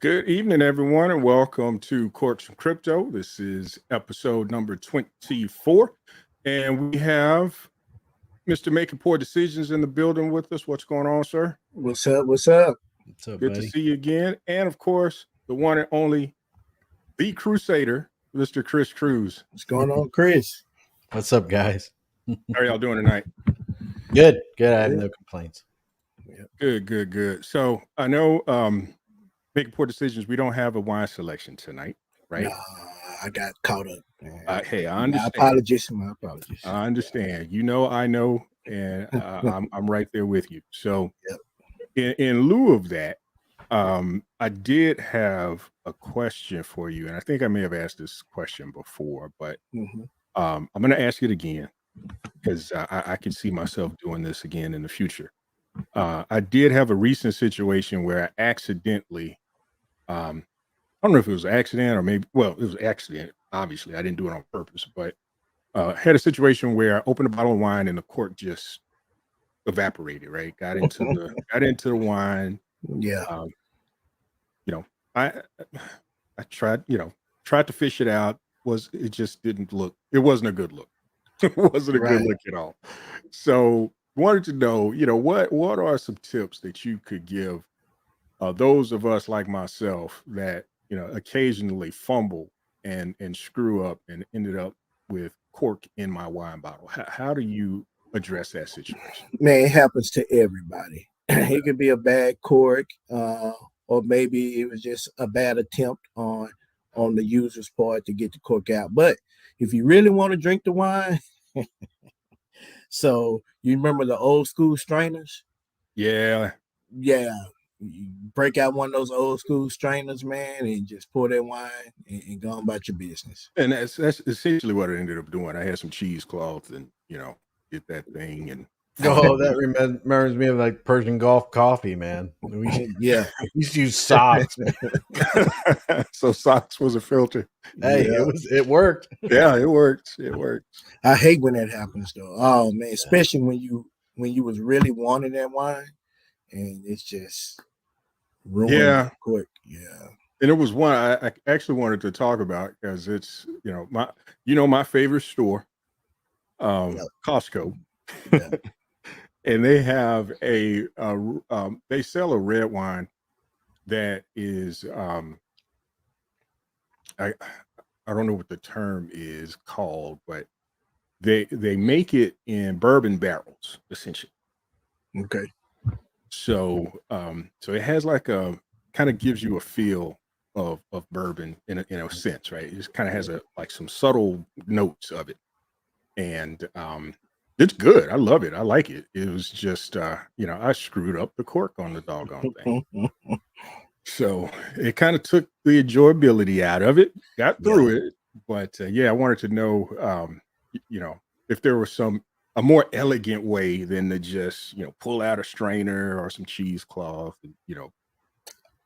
Good evening, everyone, and welcome to Corks and Crypto. This is episode number 24, and we have Mr. Making Poor Decisions in the building with us. What's going on, sir? What's up? What's up? What's up, Good buddy? to see you again. And, of course, the one and only, the Crusader, Mr. Kruse. What's going on, Chris? What's up, guys? How are y'all doing tonight? Good. I have no complaints. Good. So I know Making Poor Decisions, we don't have a wine selection tonight, right? I got caught up. Hey, I understand. My apologies. I understand. You know, I know, and I'm right there with you. So, in lieu of that, I did have a question for you, and I think I may have asked this question before, but I'm going to ask it again because I can see myself doing this again in the future. I did have a recent situation where I accidentally, I don't know if it was an accident or maybe, well, it was an accident. Obviously, I didn't do it on purpose, but had a situation where I opened a bottle of wine and the cork just evaporated. Right, got into the wine. Yeah. I tried to fish it out. It just didn't look. It wasn't a good look. It wasn't a good look at all. So wanted to know, what are some tips that you could give those of us like myself that occasionally fumble and screw up and ended up with cork in my wine bottle. How do you address that situation? Man, it happens to everybody. It could be a bad cork, or maybe it was just a bad attempt on the user's part to get the cork out. But if you really want to drink the wine, so you remember the old school strainers? Yeah. You break out one of those old school strainers, man, and just pour that wine and go on about your business. And that's essentially what I ended up doing. I had some cheesecloth and get that thing and. Oh, that remembers me of like Persian Gulf coffee, man. We used to use socks. So socks was a filter. Hey, it worked. Yeah, it worked. I hate when that happens though. Oh man, especially when you was really wanting that wine and it's just ruined quick. Yeah. And it was one I actually wanted to talk about because it's my favorite store, Costco. Yeah. And they have they sell a red wine that is I don't know what the term is called, but they make it in bourbon barrels essentially. Okay. So it has like a kind of gives you a feel of bourbon in a sense, right? It just kind of has some subtle notes of it, and it's good. I love it. I like it. It was just I screwed up the cork on the doggone thing. So it kind of took the enjoyability out of it, got through it. But I wanted to know, if there was a more elegant way than to just, pull out a strainer or some cheesecloth and,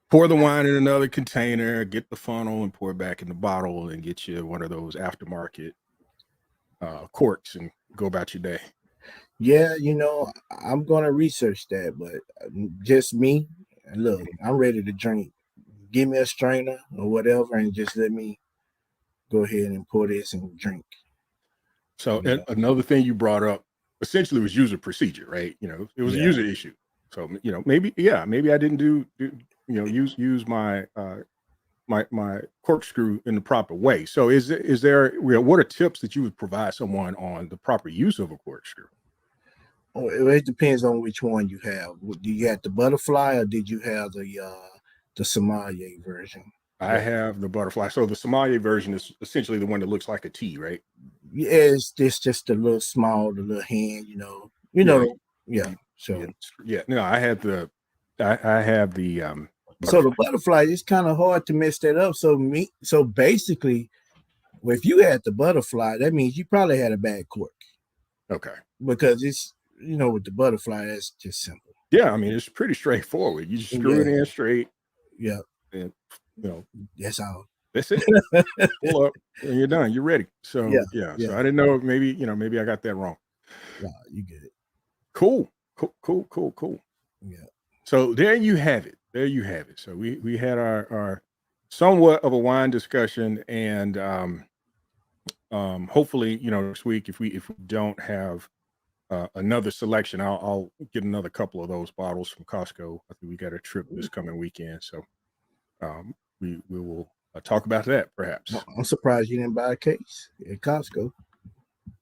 pour the wine in another container, get the funnel and pour it back in the bottle and get you one of those aftermarket corks and go about your day. Yeah, I'm gonna research that, but just me, look, I'm ready to drink. Give me a strainer or whatever, and just let me go ahead and pour this and drink. So another thing you brought up essentially was user procedure, right? It was a user issue. So maybe I didn't use my my corkscrew in the proper way. So is there what are tips that you would provide someone on the proper use of a corkscrew? Oh, it depends on which one you have. Do you have the butterfly or did you have the sommelier version? I have the butterfly. So the sommelier version is essentially the one that looks like a T, right? Yeah, it's just a little small, the little hand, No, I have the butterfly. So the butterfly, it's kind of hard to mess that up. So basically, if you had the butterfly, that means you probably had a bad cork. Okay. Because it's with the butterfly, that's just simple. Yeah, I mean it's pretty straightforward. You just screw it in straight. Yeah. And that's all. That's it. Pull up and you're done. You're ready. So So I didn't know if maybe I got that wrong. No, you get it. Cool. Yeah. So there you have it. there you have it. So we had our somewhat of a wine discussion, and hopefully, next week, if we don't have another selection, I'll get another couple of those bottles from Costco. I think we got a trip this coming weekend, so we will talk about that perhaps. I'm surprised you didn't buy a case at Costco.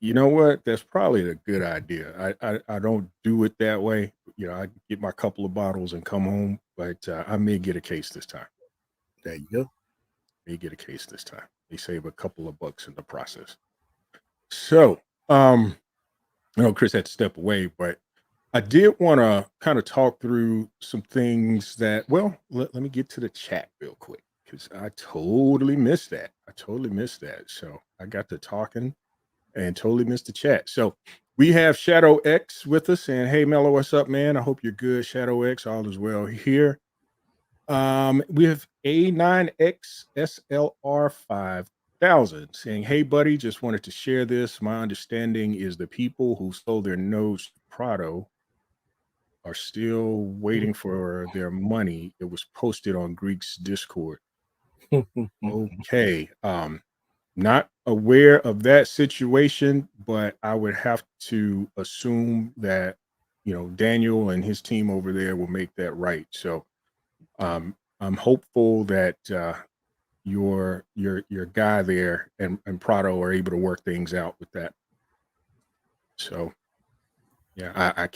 You know what? That's probably a good idea. I don't do it that way. I get my couple of bottles and come home, but I may get a case this time. There you go. May get a case this time. They save a couple of bucks in the process. So, Chris had to step away, but I did want to kind of talk through some things that, let me get to the chat real quick, because I totally missed that. So I got to talking and totally missed the chat. So we have Shadow X with us, and hey, Mello, what's up, man? I hope you're good, Shadow X. All is well here. We have A9X SLR 5000 saying, hey, buddy, just wanted to share this. My understanding is the people who sold their nodes to Prado are still waiting for their money. It was posted on Greek's Discord. Okay. Not aware of that situation, but I would have to assume that, Daniel and his team over there will make that right. So I'm hopeful that your guy there and Prado are able to work things out with that. So yeah, I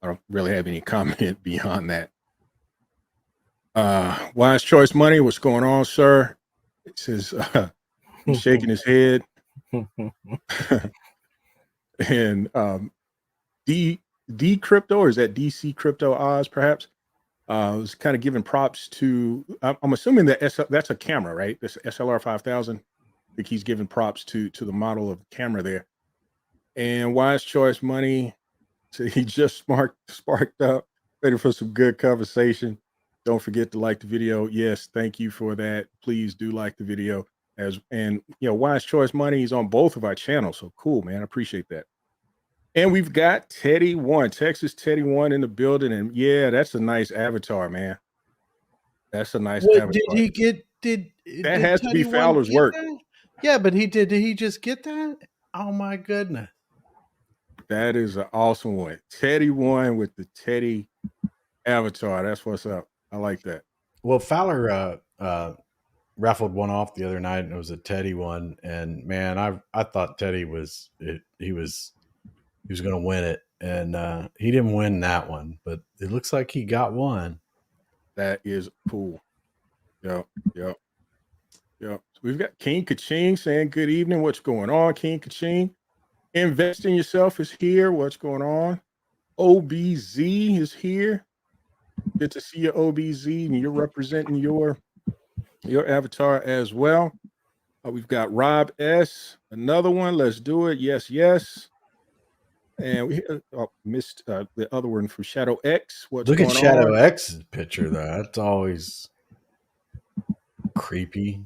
don't really have any comment beyond that. Wise Choice Money, what's going on, sir? It says he's shaking his head. And D Crypto, or is that DC Crypto Oz perhaps? Was kind of giving props to, I'm assuming that that's a camera, right? This SLR 5000. I think he's giving props to the model of the camera there. And Wise Choice Money, so he just sparked up, ready for some good conversation. Don't forget to like the video. Yes, thank you for that. Please do like the video. Wise Choice Money is on both of our channels. So cool, man. I appreciate that. And we've got Teddy One, Texas Teddy One in the building. And yeah, that's a nice avatar, man. That's a nice avatar. Did he get that has to be Fowler's work? That? Yeah, but did he just get that? Oh my goodness. That is an awesome one. Teddy One with the Teddy avatar. That's what's up. I like that. Well, Fowler raffled one off the other night, and it was a Teddy one. And man, I thought Teddy was going to win it, and he didn't win that one, but it looks like he got one. That is cool. Yep. So we've got King Kaching saying good evening. What's going on, King Kaching? Invest in Yourself is here. What's going on? OBZ is here. Good to see you, OBZ, and you're representing your avatar as well. We've got Rob S. Another one. Let's do it. Yes. And we missed the other one for Shadow X. Look at Shadow X's picture, though. That's always creepy.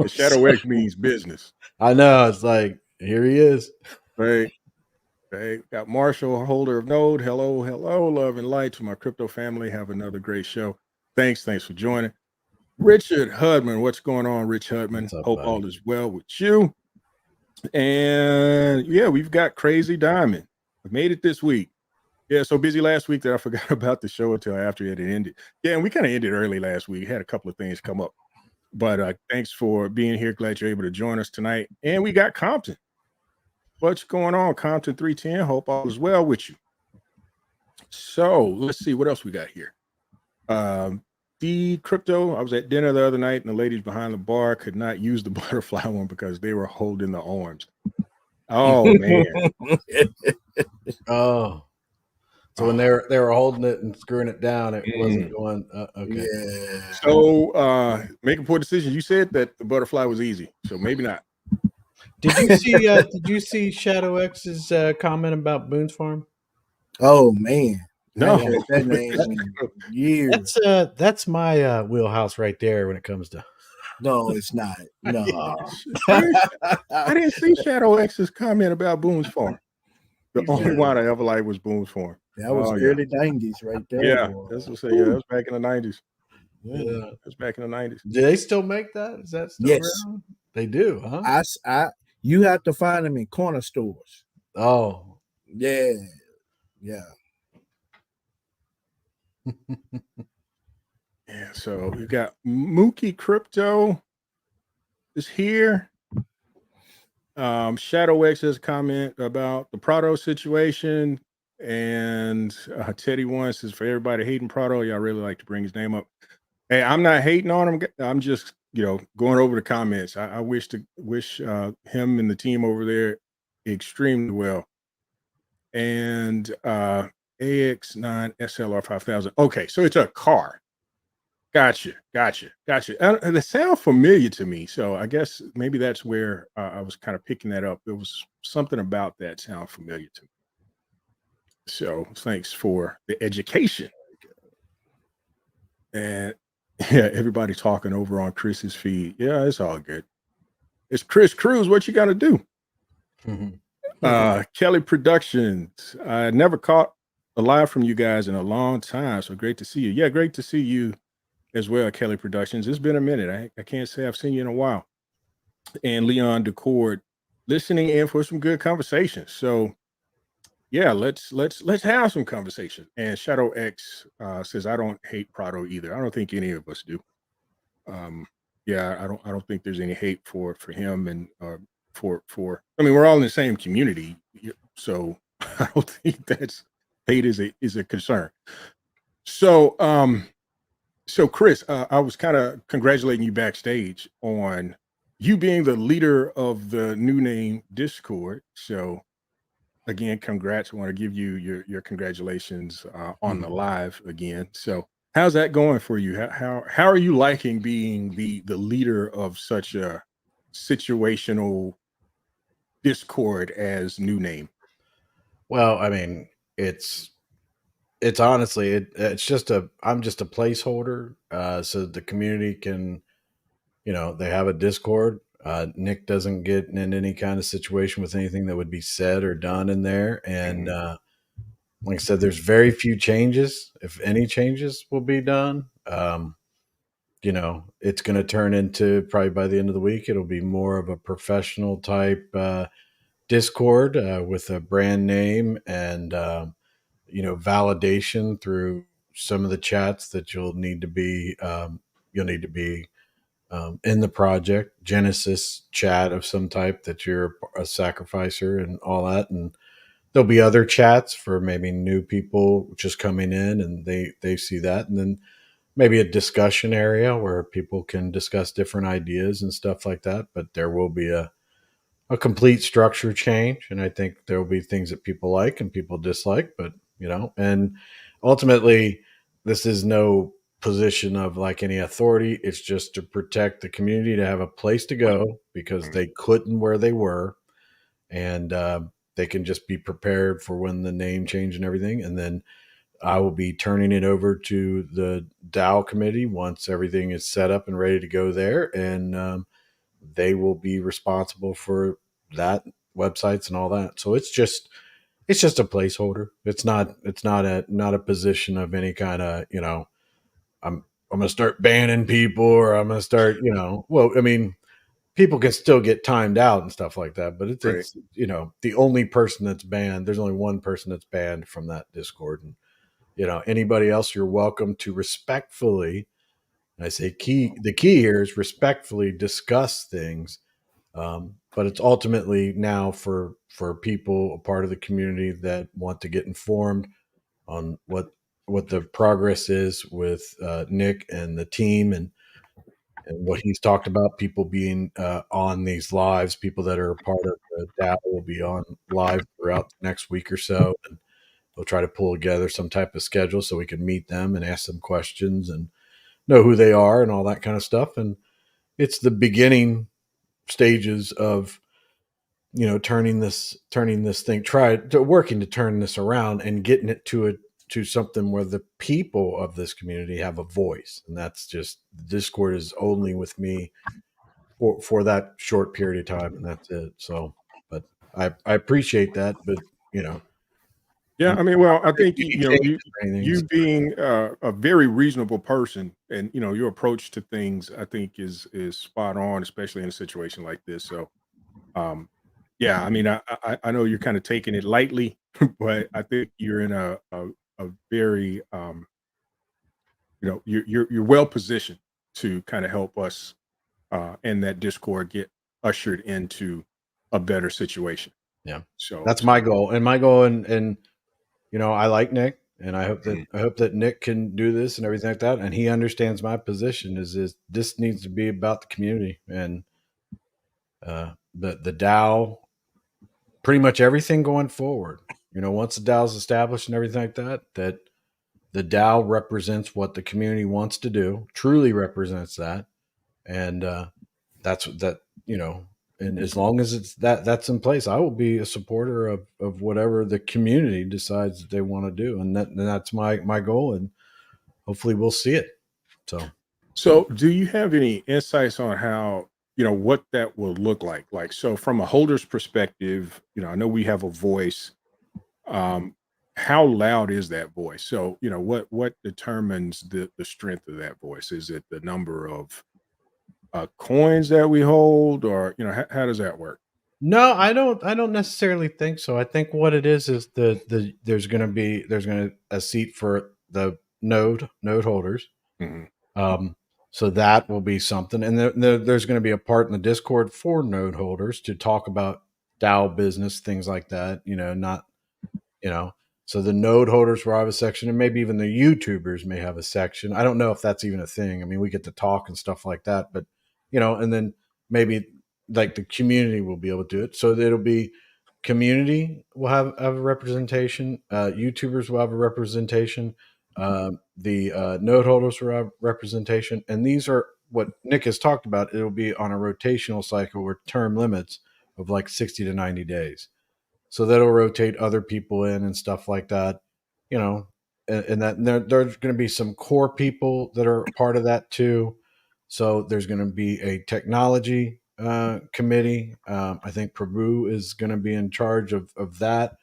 Shadow X means business. I know. It's like, here he is. Right. Got Marshall, holder of Node. Hello. Love and light to my crypto family. Have another great show. Thanks for joining. Richard Hudman. What's going on, Rich Hudman? Hope all is well with you. And yeah, we've got Crazy Diamond. I made it this week. Yeah, so busy last week that I forgot about the show until after it had ended. Yeah, and we kind of ended early last week. Had a couple of things come up. But thanks for being here. Glad you're able to join us tonight. And we got Compton. What's going on, Compton 310? Hope all is well with you. So let's see what else we got here. The crypto. I was at dinner the other night, and the ladies behind the bar could not use the butterfly one because they were holding the arms. Oh man. Oh. So when they were holding it and screwing it down, it wasn't going. Okay. Yeah. So make a poor decision. You said that the butterfly was easy, so maybe not. Did you see Shadow X's comment about Boone's Farm? Oh man. No, that name in years. That's my wheelhouse right there when it comes to. No, it's not. No, I didn't see Shadow X's comment about Boone's Farm. The only one I ever liked was Boone's Farm. That was yeah. early 90s right there. Yeah, Boy. that's what I say. Yeah, that was back in the 90s. Yeah. Yeah. That's back in the 90s. Do they still make that? Is that still Yes. around? They do, huh? You have to find them in corner stores. Oh. Yeah. Yeah. Yeah, so we got Mookie Crypto is here. Shadow X has a comment about the Prado situation, and Teddy One says, for everybody hating Prado, y'all really like to bring his name up. Hey, I'm not hating on him. I'm just, going over the comments. I wish him and the team over there extremely well. And AX9 SLR 5000. Okay, so it's a car. Gotcha. They sound familiar to me, so I guess maybe that's where I was kind of picking that up. There was something about that sound familiar to me. So thanks for the education. And yeah, everybody talking over on Chris's feed. Yeah, it's all good. It's Chris Kruse. What you got to do? Kelly Productions. I never caught a live from you guys in a long time, so great to see you. Yeah, great to see you as well, Kelly Productions. It's been a minute. I can't say I've seen you in a while. And Leon Decord listening in for some good conversations. So yeah, let's have some conversation. And Shadow X says, I don't hate Prado either. I don't think any of us do. Yeah, I don't think there's any hate for him and for I mean, we're all in the same community, so I don't think that's hate is a concern. So so Chris, I was kind of congratulating you backstage on you being the leader of the new name Discord. So again, congrats. I want to give you your congratulations on the live again. So how's that going for you? How are you liking being the leader of such a situational Discord as new name? Well, I mean, it's honestly it's just I'm just a placeholder, so the community can, they have a Discord. Nick doesn't get in any kind of situation with anything that would be said or done in there, and like I said, there's very few changes, if any changes will be done. It's going to turn into, probably by the end of the week, it'll be more of a professional type Discord with a brand name and validation through some of the chats that you'll need to be in the project Genesis chat of some type, that you're a sacrificer and all that. And there'll be other chats for maybe new people just coming in, and they see that. And then maybe a discussion area where people can discuss different ideas and stuff like that. But there will be a complete structure change, and I think there will be things that people like and people dislike. But and ultimately, this is no position of like any authority. It's just to protect the community, to have a place to go because they couldn't where they were, and they can just be prepared for when the name change and everything. And then I will be turning it over to the DAO committee once everything is set up and ready to go there, and they will be responsible for that, websites and all that. So it's just a placeholder. It's not a position of any kind of, I'm going to start banning people, or I'm going to start, well, I mean, people can still get timed out and stuff like that, but it's the only person that's banned. There's only one person that's banned from that Discord, and anybody else, you're welcome to respectfully, and I say the key here is respectfully discuss things. But it's ultimately now for people, a part of the community, that want to get informed on what the progress is with Nick and the team, and what he's talked about. People being on these lives, people that are a part of the DAO will be on live throughout the next week or so, and we'll try to pull together some type of schedule so we can meet them and ask them questions and know who they are and all that kind of stuff. And it's the beginning stages of turning this thing, working to turn this around and getting it to something where the people of this community have a voice. And that's just, Discord is only with me for that short period of time, and that's it. So, but I appreciate that, but Yeah, I mean, well, I think you Anything. being a very reasonable person, and your approach to things, I think is spot on, especially in a situation like this. So, um, yeah, I mean, I know you're kind of taking it lightly, but I think you're in a very you're well positioned to kind of help us and that discord get ushered into a better situation. Yeah, So, that's my goal, and and I like Nick, and Mhm. I hope that Nick can do this and everything like that, and he understands my position is this needs to be about the community and the DAO, pretty much everything going forward. Once the DAO is established and everything like that, that the DAO represents what the community wants to do, truly represents that, and that's that and as long as that's in place, I will be a supporter of whatever the community decides that they want to do, and that's my goal, and hopefully we'll see it. So, do you have any insights on how, what that will look like? Like, so from a holder's perspective, I know we have a voice. Um, how loud is that voice? So, what determines the strength of that voice? Is it the number of coins that we hold, or how does that work? No, I don't necessarily think so. I think what it is there's going to a seat for the node holders. Hmm. Um, so that will be something, and there's going to be a part in the Discord for node holders to talk about DAO business, things like that. Not you know. So the node holders will have a section, and maybe even the YouTubers may have a section. I don't know if that's even a thing. I mean, we get to talk and stuff like that, but and then maybe like the community will be able to do it. So it'll be community will have a representation. YouTubers will have a representation. The node holders will have representation, and these are what Nick has talked about. It'll be on a rotational cycle with term limits of like 60 to 90 days. So that'll rotate other people in and stuff like that, you know. And that and there's going to be some core people that are part of that too. So there's going to be a technology committee. I think Prabhu is going to be in charge of that.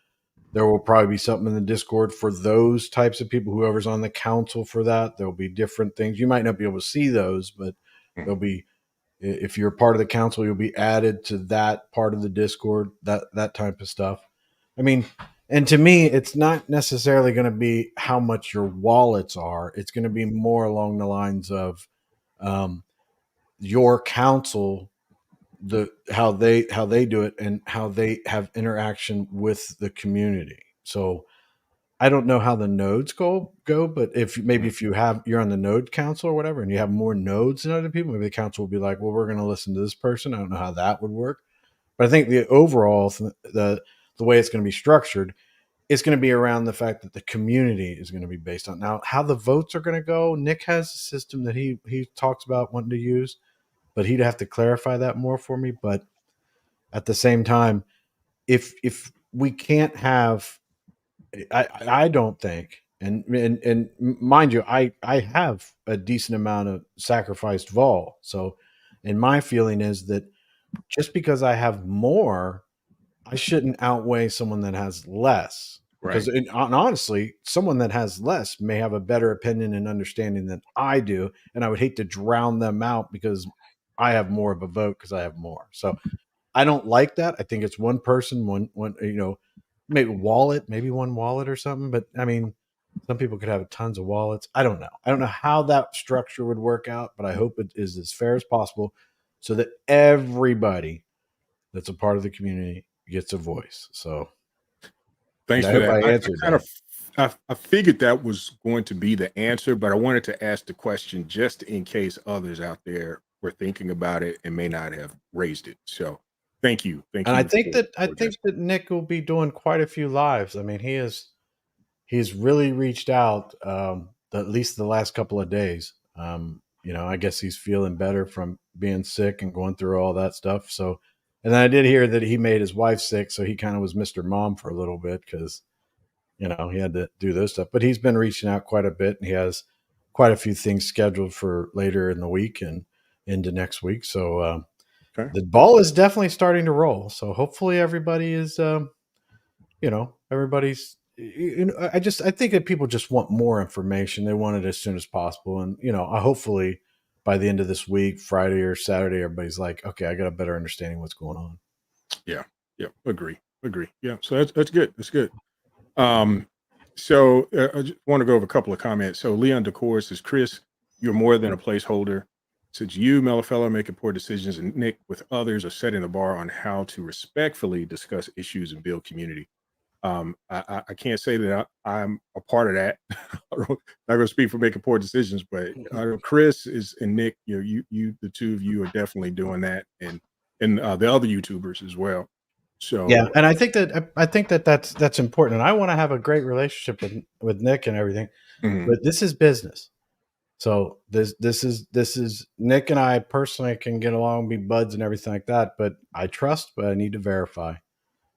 There will probably be something in the Discord for those types of people. Whoever's on the council for that, there will be different things. You might not be able to see those, but there'll be, if you're part of the council, you'll be added to that part of the Discord, that type of stuff. I mean, and to me, it's not necessarily going to be how much your wallets are. It's going to be more along the lines of um, your council, the how they do it, and how they have interaction with the community. So I don't know how the nodes go, but if you're on the node council or whatever, and you have more nodes than other people, maybe the council will be like, well, we're going to listen to this person. I don't know how that would work, but I think the overall the way it's going to be structured, it's going to be around the fact that the community is going to be based on. Now, how the votes are going to go, Nick has a system that he talks about wanting to use, but he'd have to clarify that more for me. But at the same time, if we can't have, I don't think, and mind you, I have a decent amount of sacrificed vol. So, and my feeling is that just because I have more, I shouldn't outweigh someone that has less. Because Right. honestly, someone that has less may have a better opinion and understanding than I do, and I would hate to drown them out because I have more of a vote because I have more. So I don't like that. I think it's one person, one maybe one wallet or something. But I mean, some people could have tons of wallets. I don't know. I don't know how that structure would work out, but I hope it is as fair as possible so that everybody that's a part of the community gets a voice. So, and Thanks I for hope that. I I answered kind that. of I figured that was going to be the answer, but I wanted to ask the question just in case others out there were thinking about it and may not have raised it. So, thank And you I for think addressing. that Nick will be doing quite a few lives. I mean, he's really reached out, at least the last couple of days. I guess he's feeling better from being sick and going through all that stuff. So, and then I did hear that he made his wife sick, so he kind of was Mr. Mom for a little bit because he had to do this stuff. But he's been reaching out quite a bit, and he has quite a few things scheduled for later in the week and into next week. So Okay. the ball is definitely starting to roll. So hopefully everybody is, everybody's I think that people just want more information. They want it as soon as possible, and hopefully by the end of this week, Friday or Saturday, everybody's like, okay, I got a better understanding what's going on. Yeah, agree. Yeah, so that's good. That's good. So I just want to go over a couple of comments. So Leon Decor says, Chris, you're more than a placeholder. Since you, Mellofellow, making poor decisions, and Nick with others are setting the bar on how to respectfully discuss issues and build community. I can't say that I'm a part of that. I'm not going to speak for making poor decisions, but Chris is and Nick, you, the two of you are definitely doing that, and the other YouTubers as well. So yeah, and I think that that's important. And I want to have a great relationship with Nick and everything, but this is business. So this is Nick and I personally can get along, be buds and everything like that. But I trust, but I need to verify.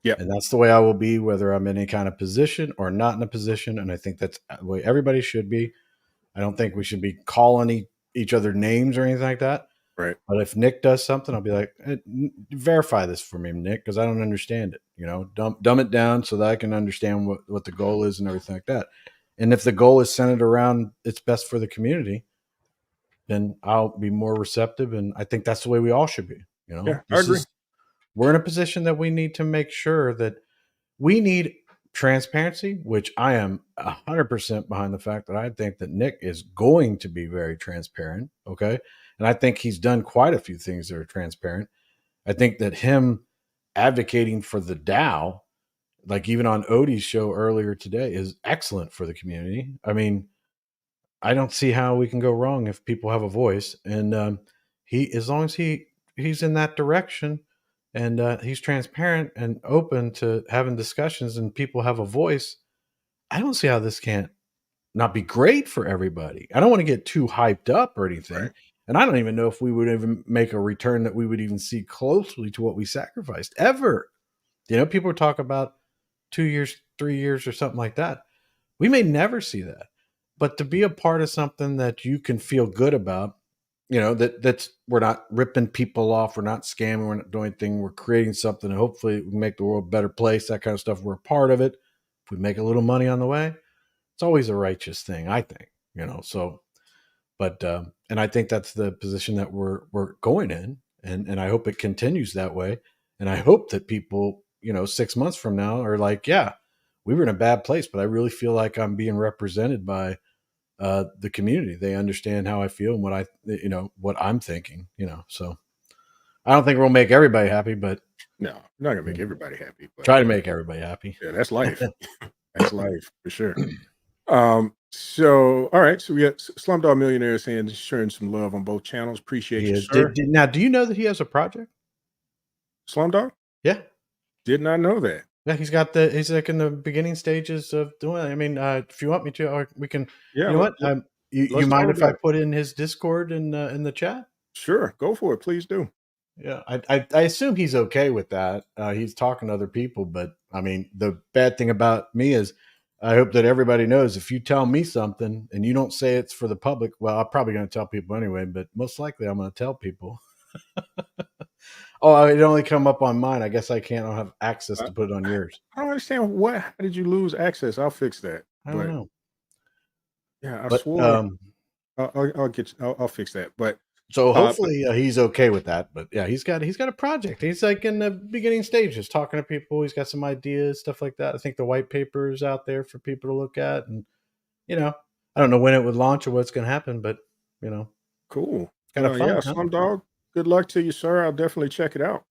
Yeah, and that's the way I will be, whether I'm in any kind of position or not in a position. And I think that's the way everybody should be. I don't think we should be calling each other names or anything like that. right. But if Nick does something, I'll be like, verify this for me, Nick, because I don't understand it. Dumb it down so that I can understand what the goal is and everything like that. And if the goal is centered around it's best for the community, then I'll be more receptive. And I think that's the way we all should be. Yeah, I agree. We're in a position that we need to make sure that we need transparency, which I am 100% behind the fact that I think that Nick is going to be very transparent. Okay. And I think he's done quite a few things that are transparent. I think that him advocating for the DAO, like even on Odie's show earlier today, is excellent for the community. I mean, I don't see how we can go wrong if people have a voice. And as long as he's in that direction, and he's transparent and open to having discussions and people have a voice, I don't see how this can't not be great for everybody. I don't want to get too hyped up or anything. Right. And I don't even know if we would even make a return that we would even see closely to what we sacrificed ever. People talk about 2 years, 3 years or something like that. We may never see that. But to be a part of something that you can feel good about, that's we're not ripping people off, we're not scamming, we're not doing anything, we're creating something, and hopefully we make the world a better place, that kind of stuff. We're a part of it. If we make a little money on the way, it's always a righteous thing, I think. So, but and I think that's the position that we're going in, and I hope it continues that way. And I hope that people, 6 months from now are like, yeah, we were in a bad place, but I really feel like I'm being represented by the community. They understand how I feel and what I'm thinking, so I don't think we'll make everybody happy, but No, I'm not gonna make everybody happy, but try to make everybody happy. yeah, that's life. That's life for sure. So all right, so we got Slumdog Millionaire saying sharing some love on both channels. Appreciate you, sir. Now, do you know that he has a project? Slumdog? Yeah. Did not know that. Yeah, he's like in the beginning stages of doing it. I mean, if you want me to, or we can. Yeah. You know what? You mind if I put in his Discord in the chat? Sure, go for it. Please do. Yeah, I assume he's okay with that. He's talking to other people, but I mean, the bad thing about me is I hope that everybody knows if you tell me something and you don't say it's for the public, well, I'm probably going to tell people anyway, but most likely I'm going to tell people. Oh, it only come up on mine. I guess I can't have access to put it on yours. I don't understand how did you lose access? I'll fix that. I don't know. Yeah, I swore. I'll fix that. But so hopefully he's okay with that. But yeah, he's got a project. He's like in the beginning stages, talking to people. He's got some ideas, stuff like that. I think the white paper is out there for people to look at, and I don't know when it would launch or what's going to happen, but cool. Kind of fun. Yeah, Slumdog. Good luck to you, sir. I'll definitely check it out.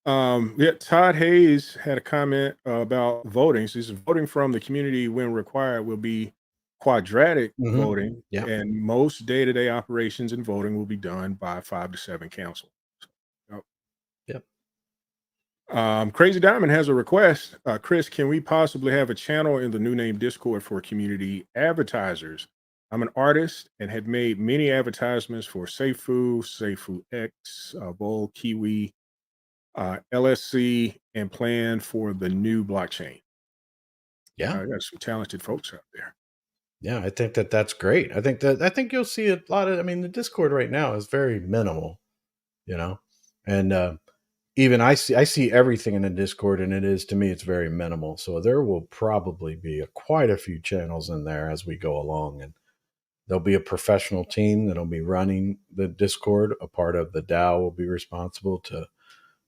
Yeah, Todd Hayes had a comment about voting. So he's voting from the community when required will be quadratic voting, and most day-to-day operations and voting will be done by 5 to 7 council. Yep. Crazy Diamond has a request. Chris, can we possibly have a channel in the New Name Discord for community advertisers? I'm an artist and had made many advertisements for Safe Food X, Bowl, Kiwi, LSC, and plan for the new blockchain. Yeah, I got some talented folks out there. Yeah, I think that's great. I think you'll see a lot of. I mean, the Discord right now is very minimal, and even I see everything in the Discord, and to me, it's very minimal. So there will probably be quite a few channels in there as we go along, and there'll be a professional team that'll be running the Discord. A part of the DAO will be responsible to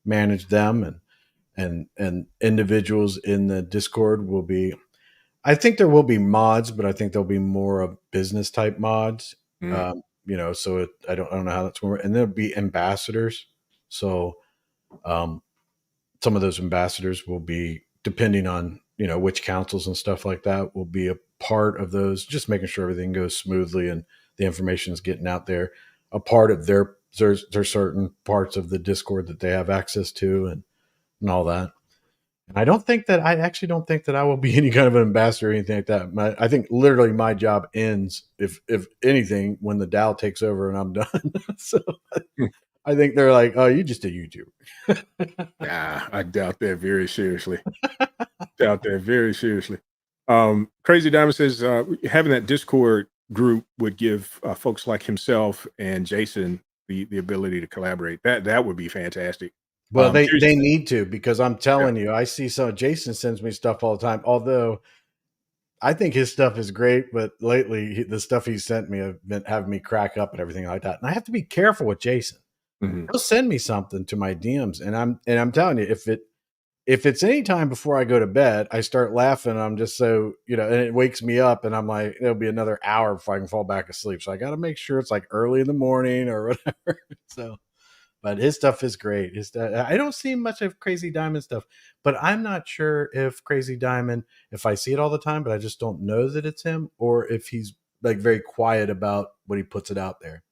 manage them, and individuals in the Discord will be. I think there will be mods, but I think there'll be more of business type mods. Mm. So I don't know how that's going to work. And there'll be ambassadors. So some of those ambassadors will be, depending on which councils and stuff like that, will be a part of those, just making sure everything goes smoothly and the information is getting out there. A part of there's certain parts of the Discord that they have access to, and all that. And I actually don't think that I will be any kind of an ambassador or anything like that. I think literally my job ends, if anything, when the DAO takes over and I'm done. So I think they're like, oh, you just a YouTuber. Nah, I doubt that very seriously. Doubt that very seriously. Crazy Diamond says having that Discord group would give folks like himself and Jason the ability to collaborate. That would be fantastic. Well, they Curious- need to, because I'm telling you, I see Jason sends me stuff all the time. Although I think his stuff is great, but lately the stuff he sent me have been having me crack up and everything like that. And I have to be careful with Jason. Mhm. He'll send me something to my DMs, and I'm telling you, if it's any time before I go to bed, I start laughing. I'm just so, and it wakes me up, and I'm like, it'll be another hour before I can fall back asleep. So I got to make sure it's like early in the morning or whatever. So, but his stuff is great. I don't see much of Crazy Diamond stuff, but I'm not sure if Crazy Diamond, if I see it all the time, but I just don't know that it's him, or if he's like very quiet about when he puts it out there.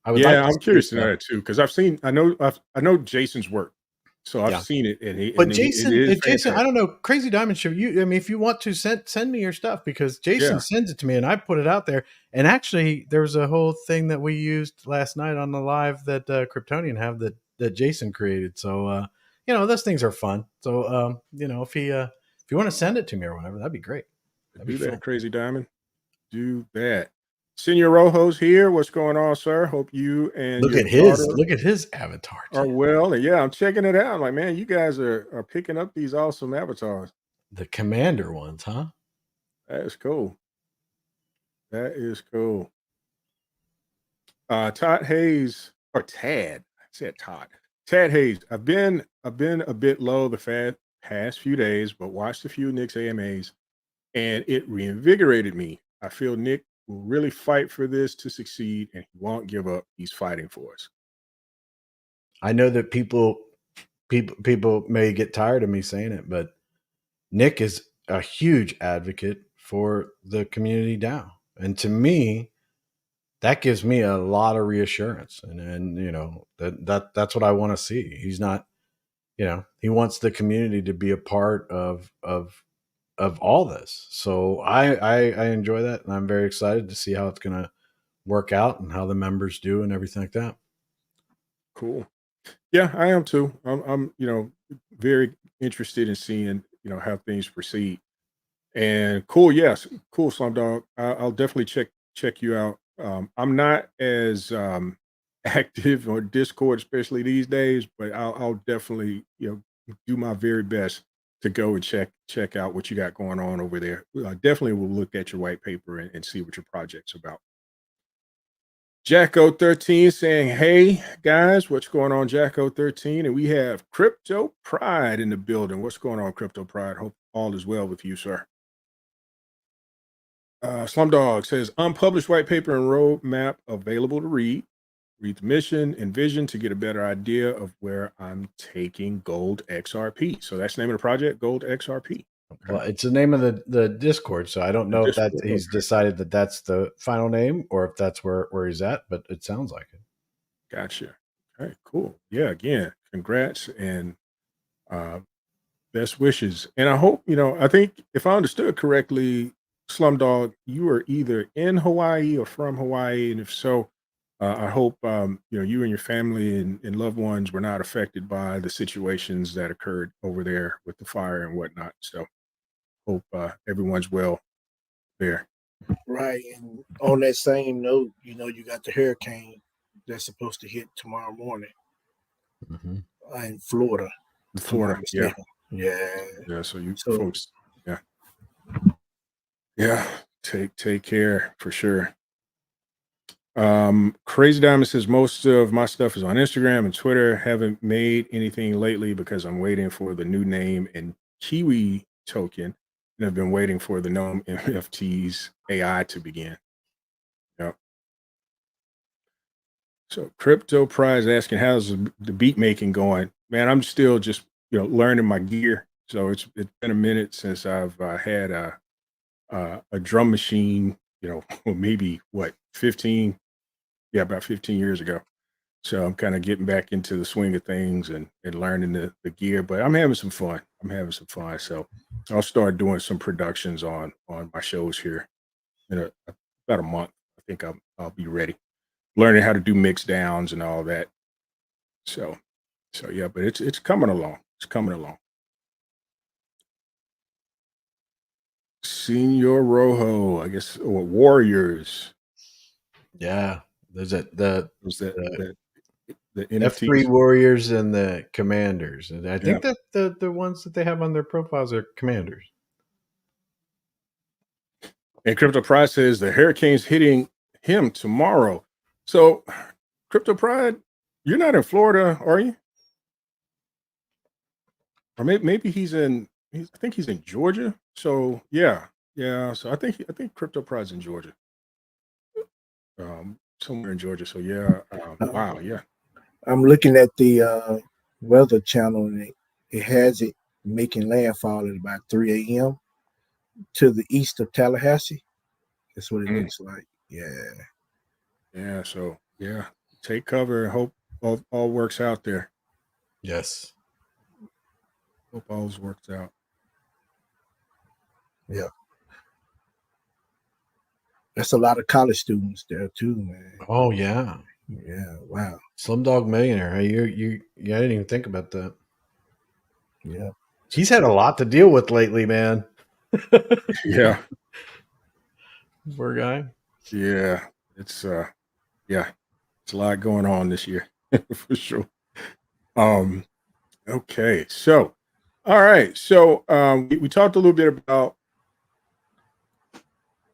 I would like Yeah, to I'm see his curious to know stuff. that too, because I know Jason's work, so I've Yeah. seen it, and But it Jason, is Jason, I fantastic. don't know. Crazy Diamond Show. I mean, if you want to send me your stuff, because Jason Yeah. sends it to me and I put it out there. And actually, there was a whole thing that we used last night on the live that Kryptonian have that Jason created. So those things are fun. So if you want to send it to me or whatever, that'd be great. That'd be Do fun. that, Crazy Diamond. Do that. Senor Rojo's here. What's going on, sir? Hope you and Look your at his daughter avatar. are well. And yeah, I'm checking it out. Like, man, you guys are picking up these awesome avatars. The commander ones, huh? That is cool. That is cool. Todd Hayes or Tad. I said Todd. Tad Hayes. I've been a bit low the past few days, but watched a few Knicks AMAs, and it reinvigorated me. I feel Nick will really fight for this to succeed, and he won't give up. He's fighting for us. I know that people may get tired of me saying it, but Nick is a huge advocate for the community DAO. And to me, that gives me a lot of reassurance. And that's what I want to see. He's not, he wants the community to be a part of all this. So I enjoy that, and I'm very excited to see how it's going to work out and how the members do and everything like that. Cool. Yeah, I am too. I'm very interested in seeing, how things proceed. And cool, yes, cool, Slumdog. I'll definitely check you out. I'm not as active on Discord, especially these days, but I'll definitely do my very best to go and check out what you got going on over there. I definitely will look at your white paper and see what your project's about. Jacko13 saying, hey guys, what's going on, Jacko13? And we have Crypto Pride in the building. What's going on, Crypto Pride? Hope all is well with you, sir. Slumdog says, unpublished white paper and roadmap available to read. Read the mission and vision to get a better idea of where I'm taking Gold XRP. So that's the name of the project, Gold XRP. Okay. Well, it's the name of the Discord, so I don't know if that he's decided that that's the final name or if that's where he's at, but it sounds like it. Gotcha. Okay, cool. Yeah, again, congrats and best wishes. And I hope, I think if I understood correctly, Slumdog, you are either in Hawaii or from Hawaii. And if so, I hope, you and your family and loved ones were not affected by the situations that occurred over there with the fire and whatnot. So hope everyone's well there. Right. And on that same note, you got the hurricane that's supposed to hit tomorrow morning. Mm-hmm. in Florida. If I'm not Florida. Yeah. mistaken. Yeah. Yeah. So you So folks, yeah. Yeah. Take care for sure. Crazy Diamond says most of my stuff is on Instagram and Twitter. Haven't made anything lately because I'm waiting for the new name and Kiwi token, and I've been waiting for the Gnome NFTs AI to begin. Yep. So Crypto Prize asking how's the beat making going? Man, I'm still just learning my gear. So it's been a minute since I've had a drum machine. Well, maybe what 15, yeah, about 15 years ago. So I'm kind of getting back into the swing of things and learning the gear, but I'm having some fun. So I'll start doing some productions on my shows here in about a month. I think I'll be ready, learning how to do mix downs and all that. So yeah, but it's coming along. It's coming along. Senor Rojo, I guess, or Warriors. Yeah, there's the Was that the the F3 NFTs? Warriors and the Commanders, and I Yeah. think that the ones that they have on their profiles are Commanders. And Crypto Pride says the hurricane's hitting him tomorrow. So, Crypto Pride, you're not in Florida, are you? Or maybe I think he's in Georgia. So yeah. So I think Crypto Pride's in Georgia. Somewhere in Georgia. So yeah. Wow. Yeah. I'm looking at the weather channel, and it has it making landfall at about 3 a.m. to the east of Tallahassee. That's what it Mm. looks like. Yeah. Yeah. So yeah. Take cover. Hope all works out there. Yes. Hope all's works out. Yeah. That's a lot of college students there too, man. Oh yeah. Yeah. Wow. Slumdog Millionaire. Hey, I didn't even think about that. Yeah. He's had a lot to deal with lately, man. Yeah. Poor guy. Yeah. It's yeah. It's a lot going on this year for sure. Okay. So all right. So we talked a little bit about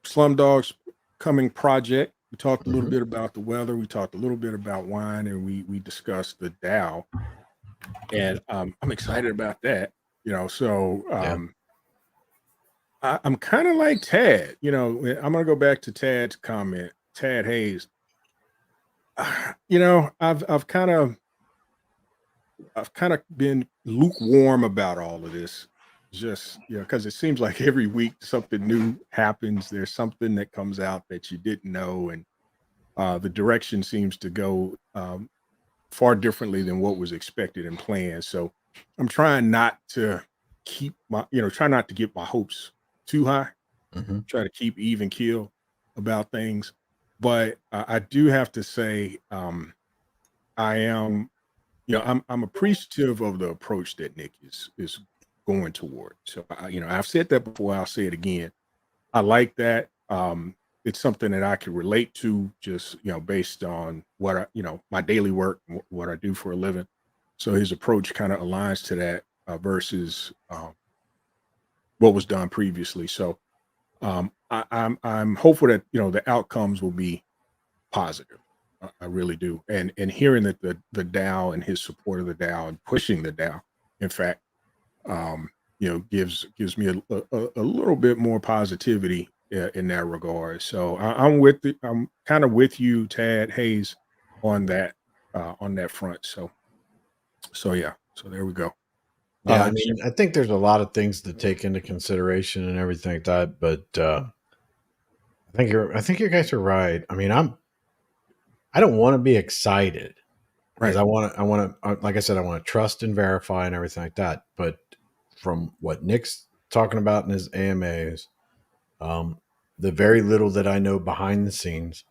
Slumdog's coming project. We talked a little bit about the weather. We talked a little bit about wine, and we discussed the DAO. And I'm excited about that. So I'm kind of like Tad. I'm gonna go back to Tad's comment. Tad Hayes. I've kind of been lukewarm about all of this. Just because it seems like every week something new happens. There's something that comes out that you didn't know, and the direction seems to go far differently than what was expected and planned. So I'm trying not to try not to get my hopes too high. Try to keep even keel about things. But I do have to say, I am, I'm appreciative of the approach that Nick is going toward. So I've said that before. I'll say it again. I like that. It's something that I can relate to, just based on what my daily work, what I do for a living. So his approach kind of aligns to that versus what was done previously. So I'm hopeful that the outcomes will be positive. I really do. And hearing that the DAO and his support of the DAO and pushing the DAO, in fact, gives me a little bit more positivity in that regard. So I'm kind of with you, Tad Hayes, on that front. So yeah. So there we go. Yeah, I mean, I think there's a lot of things to take into consideration and everything like that, but I think you guys are right. I mean, I don't want to be excited because Right. I want to, like I said, I want to trust and verify and everything like that. But from what Nick's talking about in his AMAs, the very little that I know behind the scenes,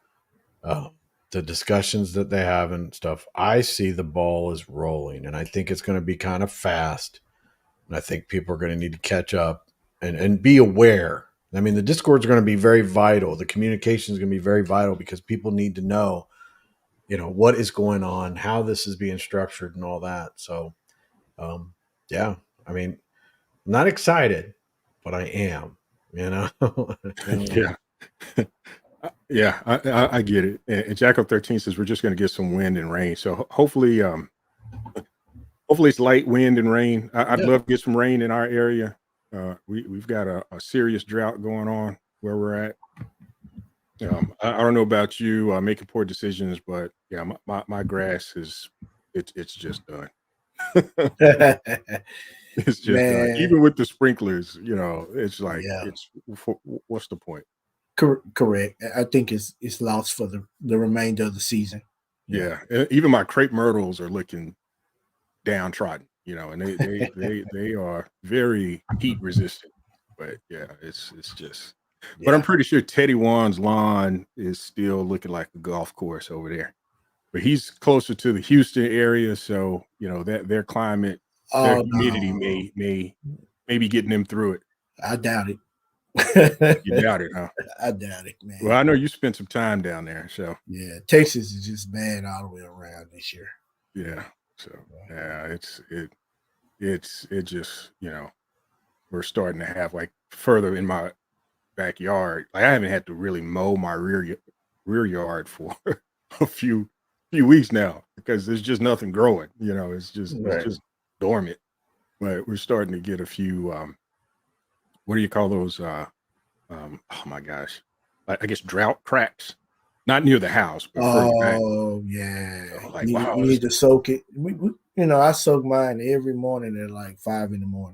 the discussions that they have and stuff, I see the ball is rolling, and I think it's going to be kind of fast. And I think people are going to need to catch up and be aware. I mean, the Discord is going to be very vital. The communication is going to be very vital because people need to know what is going on, how this is being structured, and all that. So, yeah, I mean, I'm not excited, but I am. Yeah. Yeah, I get it. And Jacko 13 says we're just going to get some wind and rain. So hopefully, hopefully it's light wind and rain. I'd Yeah. love to get some rain in our area. We've got a serious drought going on where we're at. I don't know about you making poor decisions, but yeah, my grass it's just done. It's just done. Man, Even with the sprinklers, it's like yeah, what's the point? correct. I think it's lost for the remainder of the season. Yeah, even my crepe myrtles are looking downtrodden, and they are very heat resistant. But yeah, it's just. But I'm Yeah. pretty sure Teddy Wan's lawn is still looking like a golf course over there. But he's closer to the Houston area, so that their climate, their Oh humidity no, may be getting them through it. I doubt it. You doubt it, huh? I doubt it, man. Well, I know you spent some time down there, so Yeah, Texas is just bad all the way around this year. yeah. So yeah, it just we're starting to have like further in my backyard. Like I haven't had to really mow my rear yard for a few weeks now because there's just nothing growing. It's just dormant. But we're starting to get a few. What do you call those? Oh my gosh, I guess drought cracks. Not near the house, but further back. Oh yeah, Like you wow, need to soak it. I soak mine every morning at like 5 a.m.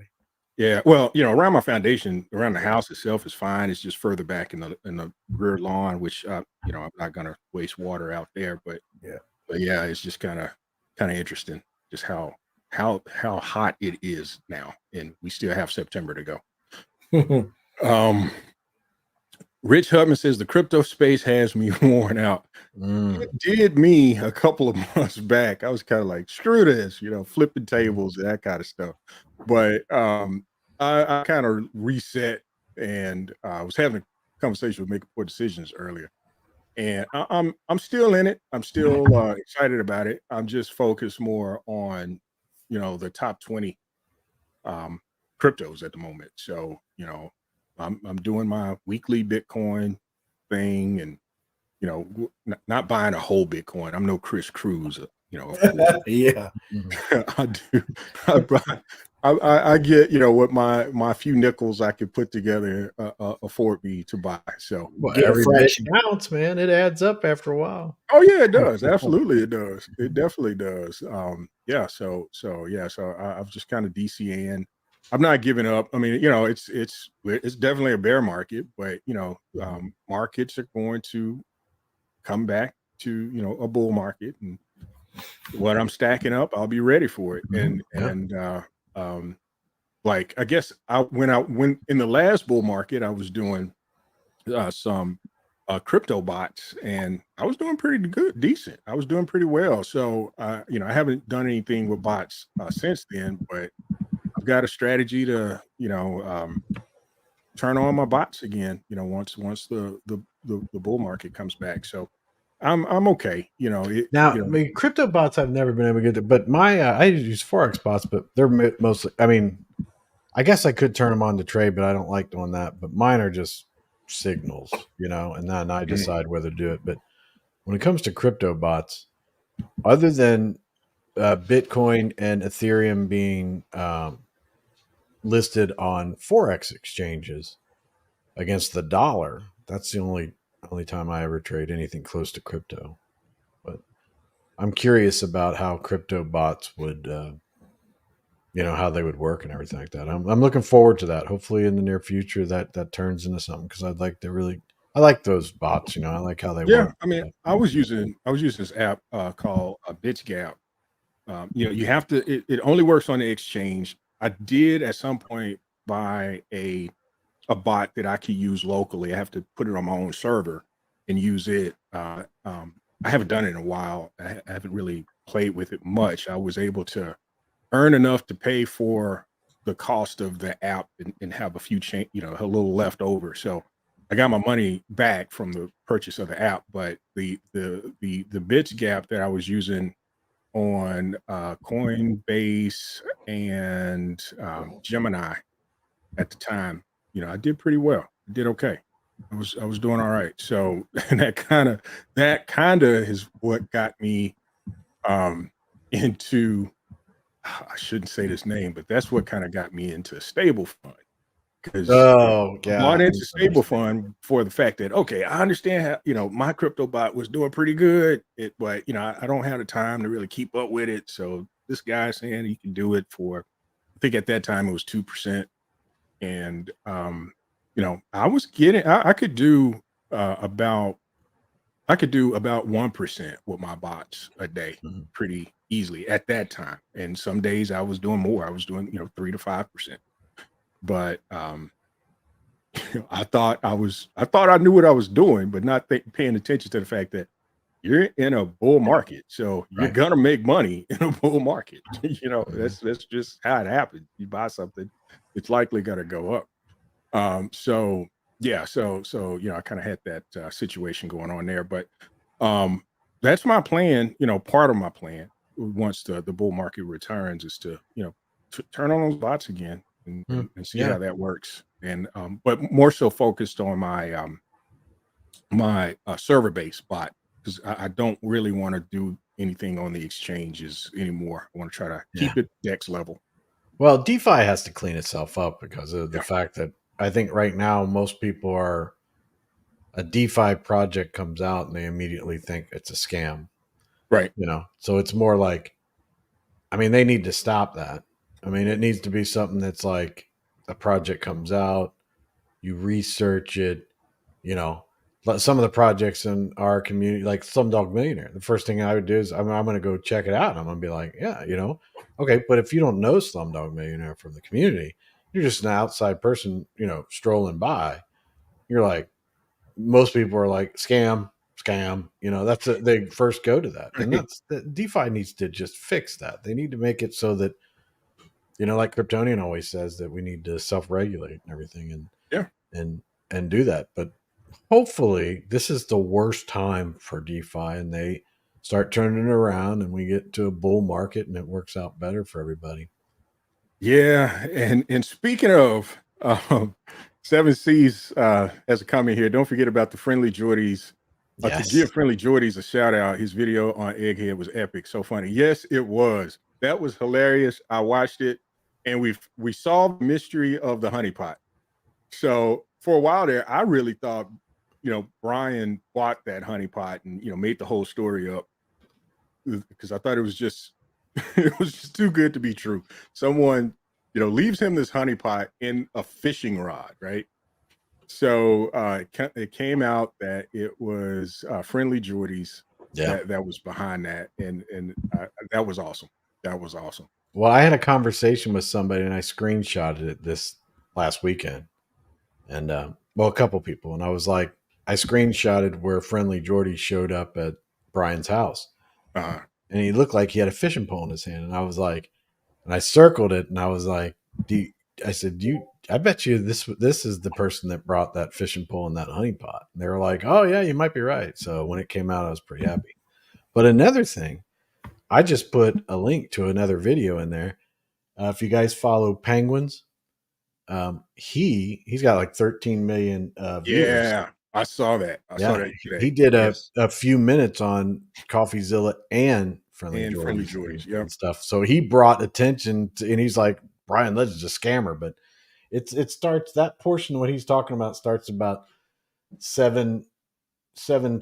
yeah. Well, around my foundation, around the house itself is fine. It's just further back in the rear lawn, which I'm not gonna waste water out there. But yeah, it's just kind of interesting, just how hot it is now, and we still have September to go. Rich Hubman says the crypto space has me worn out. It did me a couple of months back. I was kind of like, screw this, flipping tables and that kind of stuff. But I kind of reset, and I was having a conversation with Making Poor Decisions earlier. And I'm still in it. I'm still excited about it. I'm just focused more on, the top 20 cryptos at the moment. So, I'm doing my weekly Bitcoin thing, and not buying a whole Bitcoin. I'm no Kruse, of course. Yeah, I do. I get what my few nickels I could put together afford me to buy. So get a every bit fraction. counts, man. It adds up after a while. oh yeah, it does. Absolutely, it does. It definitely does. Yeah. So I've just kind of DCAing. I'm not giving up. I mean, it's definitely a bear market, but markets are going to come back to a bull market, and what I'm stacking up, I'll be ready for it. And like I guess when in the last bull market, I was doing some crypto bots, and I was doing pretty decent. I was doing pretty well. So I haven't done anything with bots since then, but I've got a strategy to turn on my bots again. Once the bull market comes back. So I'm okay. Now, I mean, crypto bots I've never been able to get to, but my I use Forex bots, but they're mostly. I mean, I guess I could turn them on to trade, but I don't like doing that. But mine are just signals, and then I decide whether to do it. But when it comes to crypto bots, other than Bitcoin and Ethereum being listed on Forex exchanges against the dollar, that's the only time I ever trade anything close to crypto. But I'm curious about how crypto bots would, how they would work and everything like that. I'm looking forward to that. Hopefully in the near future that turns into something, because I like those bots. I like how they work. I mean, I was using this app called BitchGap. You have to. It only works on the exchange. I did at some point buy a bot that I could use locally. I have to put it on my own server and use it. I haven't done it in a while. I haven't really played with it much. I was able to earn enough to pay for the cost of the app and have a few a little left over. So I got my money back from the purchase of the app, but the bits gap that I was using on Coinbase and Gemini at the time, I did pretty well. I did okay. I was doing all right. So and that kind of is what got me into I shouldn't say this name, but that's what kind of got me into stable fund because Oh, I bought yeah. into stable fund for the fact that okay, I understand how my crypto bot was doing pretty good, but I don't have the time to really keep up with it. So this guy saying he can do it for, I think at that time it was 2%, and I was getting, I could do about 1% with my bots a day Mhm. pretty easily at that time. And some days I was doing more. I was doing 3 to 5%. But I thought I knew what I was doing, but not paying attention to the fact that you're in a bull market, so you're Right. gonna make money in a bull market. Mhm. That's just how it happens. You buy something, it's likely gonna go up. So yeah, so I kind of had that situation going on there, but um, that's my plan. Part of my plan once the bull market returns is to turn on those bots again and, Mm, and see yeah. how that works. And but more so focused on my server based bot because I don't really want to do anything on the exchanges anymore. I want to try to Yeah. keep it DEX level. Well, DeFi has to clean itself up because of the Yeah, fact that I think right now most people are a DeFi project comes out and they immediately think it's a scam, right. So it's more like, I mean, they need to stop that. I mean, it needs to be something that's like a project comes out, you research it, you know. Some of the projects in our community, like Slumdog Millionaire, the first thing I would do is I'm going to go check it out. And I'm going to be like, yeah, okay. But if you don't know Slumdog Millionaire from the community, you're just an outside person, strolling by. You're like, most people are like, scam, scam. They first go to that. And Right. that's DeFi needs to just fix that. They need to make it so that, like Kryptonian always says, that we need to self regulate and everything Yeah. and, and do that. But hopefully this is the worst time for DeFi and they start turning it around and we get to a bull market and it works out better for everybody. Yeah, and speaking of Seven Seas as a comment here, don't forget about the Friendly Jordies. To Yes. give Friendly Jordies a shout out, his video on Egghead was epic, so funny. Yes, it was. That was hilarious. I watched it, and we solved the mystery of the honeypot. So for a while there, I really thought, Brian bought that honeypot and made the whole story up because I thought it was just it was just too good to be true. Someone, leaves him this honeypot in a fishing rod, right? So it came out that it was Friendly Jordies Yeah. that was behind that, and that was awesome. That was awesome. Well, I had a conversation with somebody and I screenshotted it this last weekend. And a couple people. And I was like, I screenshotted where Friendly Jordy showed up at Brian's house. Uh, And he looked like he had a fishing pole in his hand. And I was like, and I circled it and I was like, I said, I bet you this is the person that brought that fishing pole and that honey pot. And they were like, oh yeah, you might be right. So when it came out, I was pretty happy. But another thing, I just put a link to another video in there. If you guys follow Penguins, he's got like 13 million viewers. yeah, I saw that. I saw Yeah, that he today. did Yes, a few minutes on CoffeeZilla and Friendly and Friendly Jordies Jordies. Yep. and stuff. So he brought attention to, and he's like, Brian Legend's a scammer, but it starts, that portion of what he's talking about starts about 7 minutes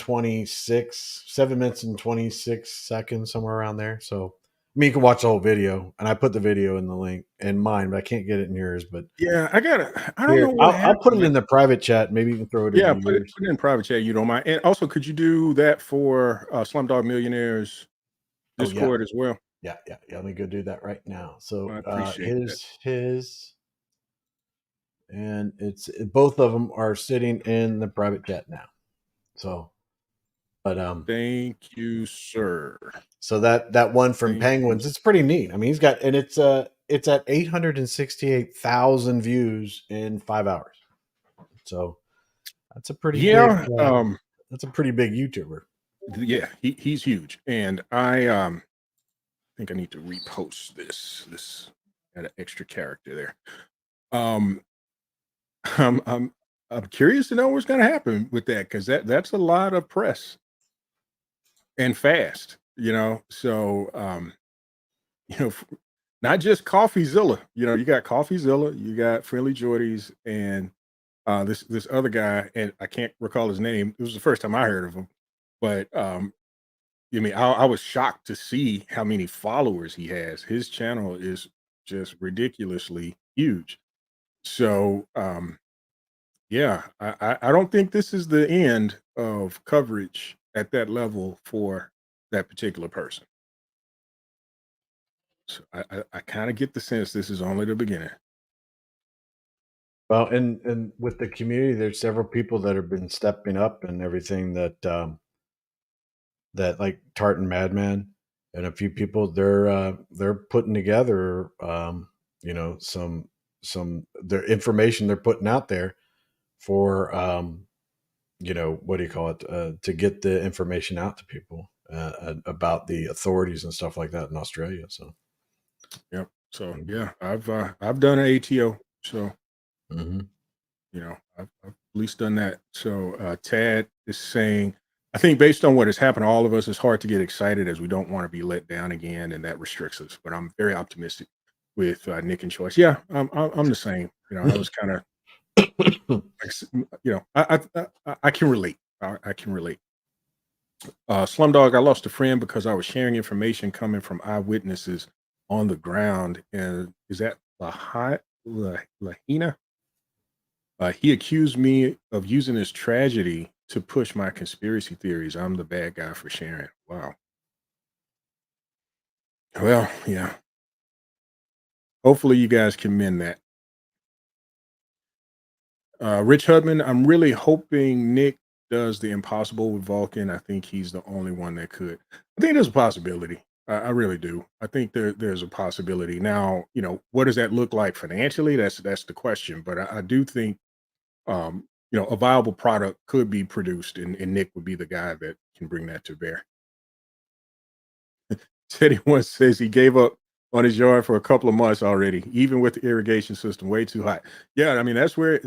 and 26 seconds, somewhere around there. So I mean, you can watch the whole video, and I put the video in the link in mine, but I can't get it in yours. But Yeah, I don't know here, what I'll put happened, it man. in the private chat. Maybe you can throw it Yeah, into put it yours. put it in private chat. You don't mind. And also, could you do that for Slumdog Millionaires Oh yeah, Discord as well? yeah. Let me go do that right now. So I appreciate that. here's his, and both of them are sitting in the private chat now. So, but Thank you, sir. so that one from Thank you. Penguins, it's pretty neat. I mean, he's got, and it's at 868,000 views in 5 hours. So That's a pretty Yeah, big. That's a pretty big YouTuber. yeah, he's huge, and I think I need to repost this. This had an extra character there. Um, I'm I'm I'm curious to know what's going to happen with that because that's a lot of press and fast, So not just CoffeeZilla. You got CoffeeZilla, you got Friendly Jordies, and this other guy, and I can't recall his name. It was the first time I heard of him, but I was shocked to see how many followers he has. His channel is just ridiculously huge. So yeah, I don't think this is the end of coverage at that level for that particular person. So I kind of get the sense this is only the beginning. Well, and with the community, there's several people that have been stepping up and everything that like Tartan Madman and a few people they're putting together some their information they're putting out there for what do you call it to get the information out to people about the authorities and stuff like that in Australia. So Yep. So yeah, I've done an ATO. So mhm. I've at least done that. So Tad is saying, I think based on what has happened to all of us, it's hard to get excited as we don't want to be let down again, and that restricts us. But I'm very optimistic with Nick and Choice. Yeah, I'm the same. I was kind of, I can relate. I can relate. Slumdog, I lost a friend because I was sharing information coming from eyewitnesses on the ground. And is that Lahina? He accused me of using this tragedy to push my conspiracy theories. I'm the bad guy for sharing. Wow. Well, yeah. Hopefully you guys can mend that. Rich Hudman, I'm really hoping Nick does the impossible with Vulcan. I think he's the only one that could. I think there's a possibility. I really do. I think there's a possibility. Now, what does that look like financially? That's the question. But I do think a viable product could be produced, and Nick would be the guy that can bring that to bear. Teddy once says he gave up on his yard for a couple of months already, even with the irrigation system way too hot. Yeah, I mean that's where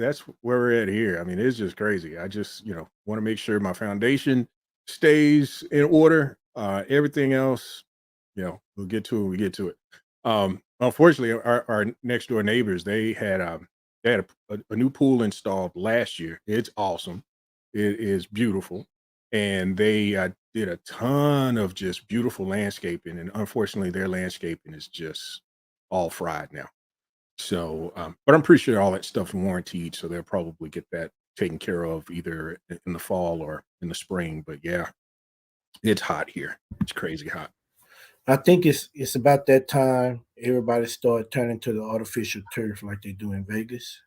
we're at here. I mean, it's just crazy. I just want to make sure my foundation stays in order. Everything else, we'll get to it. We get to it. Unfortunately, our next door neighbors they had a new pool installed last year. It's awesome. It is beautiful, and they did a ton of just beautiful landscaping, and unfortunately their landscaping is just all fried now. So but I'm pretty sure all that stuff is warranted, so they'll probably get that taken care of either in the fall or in the spring. But yeah, it's hot here. It's crazy hot. I think it's about that time everybody start turning to the artificial turf like they do in Vegas.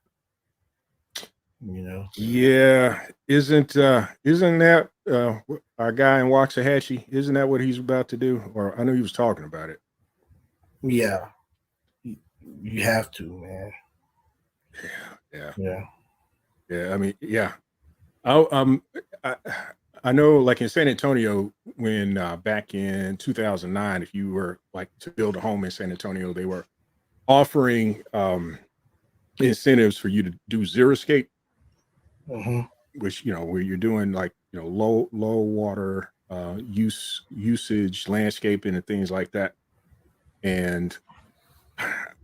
Yeah, isn't that our guy in Waxahachie? Isn't that what he's about to do? Or I know he was talking about it. Yeah, you have to, man. Yeah. I mean, yeah. I, I I know, like in San Antonio, when back in 2009, if you were like to build a home in San Antonio, they were offering incentives for you to do xeriscape, which where you're doing like low water usage landscaping and things like that. And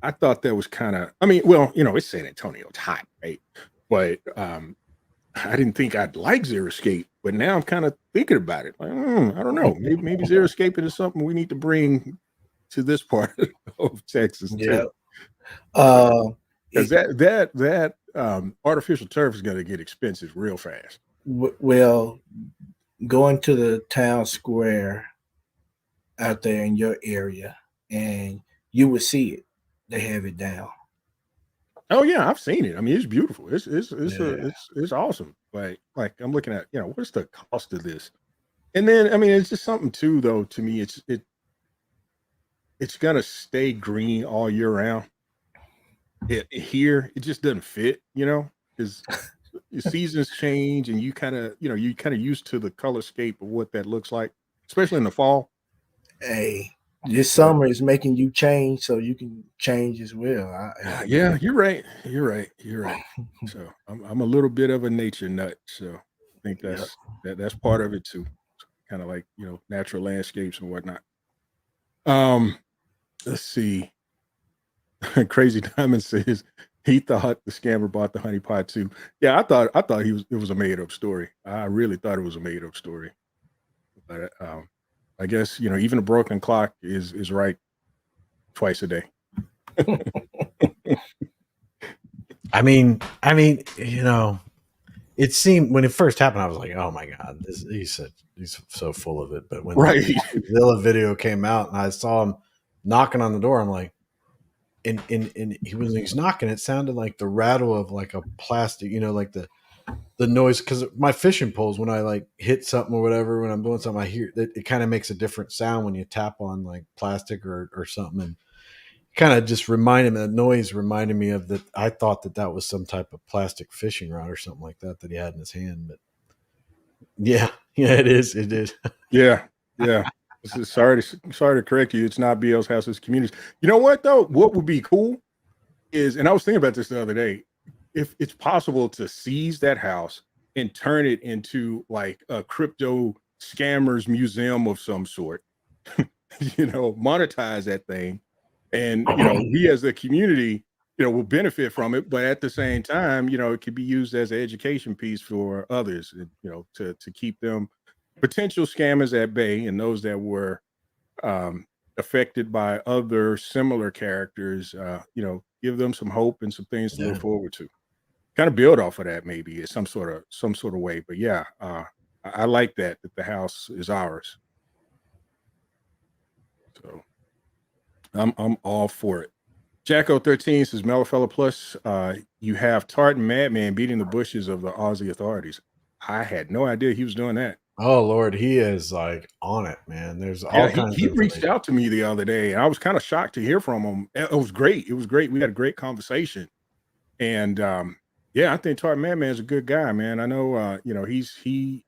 I thought that was kind of, I mean, well, it's San Antonio, it's hot, right? But I didn't think I'd like xeriscape, but now I'm kind of thinking about it. Like, I don't know, maybe xeriscaping is something we need to bring to this part of Texas too. Because that artificial turf is going to get expensive real fast. Well, going to the town square out there in your area, and you would see it. They have it down. Oh yeah, I've seen it. I mean, it's beautiful. It's awesome. Like I'm looking at what's the cost of this, and then I mean it's just something too though. To me, it's gonna stay green all year round. Here, it just doesn't fit, because seasons change, and you kind of used to the color scape of what that looks like, especially in the fall. Hey, this But summer is making you change so you can change as well. yeah, you're right. You're right. You're right. So I'm a little bit of a nature nut. So I think Yep. that's part of it too. Kind of like natural landscapes and whatnot. Um, let's see. Crazy Diamond says he thought the scammer bought the honey pot too. Yeah, I thought it was a made up story. I really thought it was a made up story. But I guess even a broken clock is right twice a day. I mean, it seemed when it first happened, I was like, "Oh my god, he's so full of it." But when Right. the Zilla video came out and I saw him knocking on the door, I'm like, and when he was knocking, it sounded like the rattle of like a plastic, like the noise, because my fishing poles, when I like hit something or whatever, when I'm doing something, I hear that it kind of makes a different sound when you tap on like plastic or something, and kind of just reminded me, that noise reminded me of that. I thought that was some type of plastic fishing rod or something like that he had in his hand. But yeah, it is. Yeah. Sorry to correct you. It's not BL's house, it's communities. You know what though? What would be cool is, and I was thinking about this the other day, if it's possible to seize that house and turn it into like a crypto scammers museum of some sort, monetize that thing. And, we as a community, will benefit from it. But at the same time, it could be used as an education piece for others, to keep them potential scammers at bay, and those that were affected by other similar characters, give them some hope and some things to look forward to. Kind of build off of that maybe in some sort of way. But yeah, I like that the house is ours. So I'm all for it. Jacko 13 says Mellow Fella Plus, you have Tartan Madman beating the bushes of the Aussie authorities. I had no idea he was doing that. Oh Lord, he is like on it, man. There's all Yeah, kinds he of reached information. out to me the other day, and I was kind of shocked to hear from him. It was great. It was great. We had a great conversation. And yeah, I think Tartan Madman is a good guy, man. I know he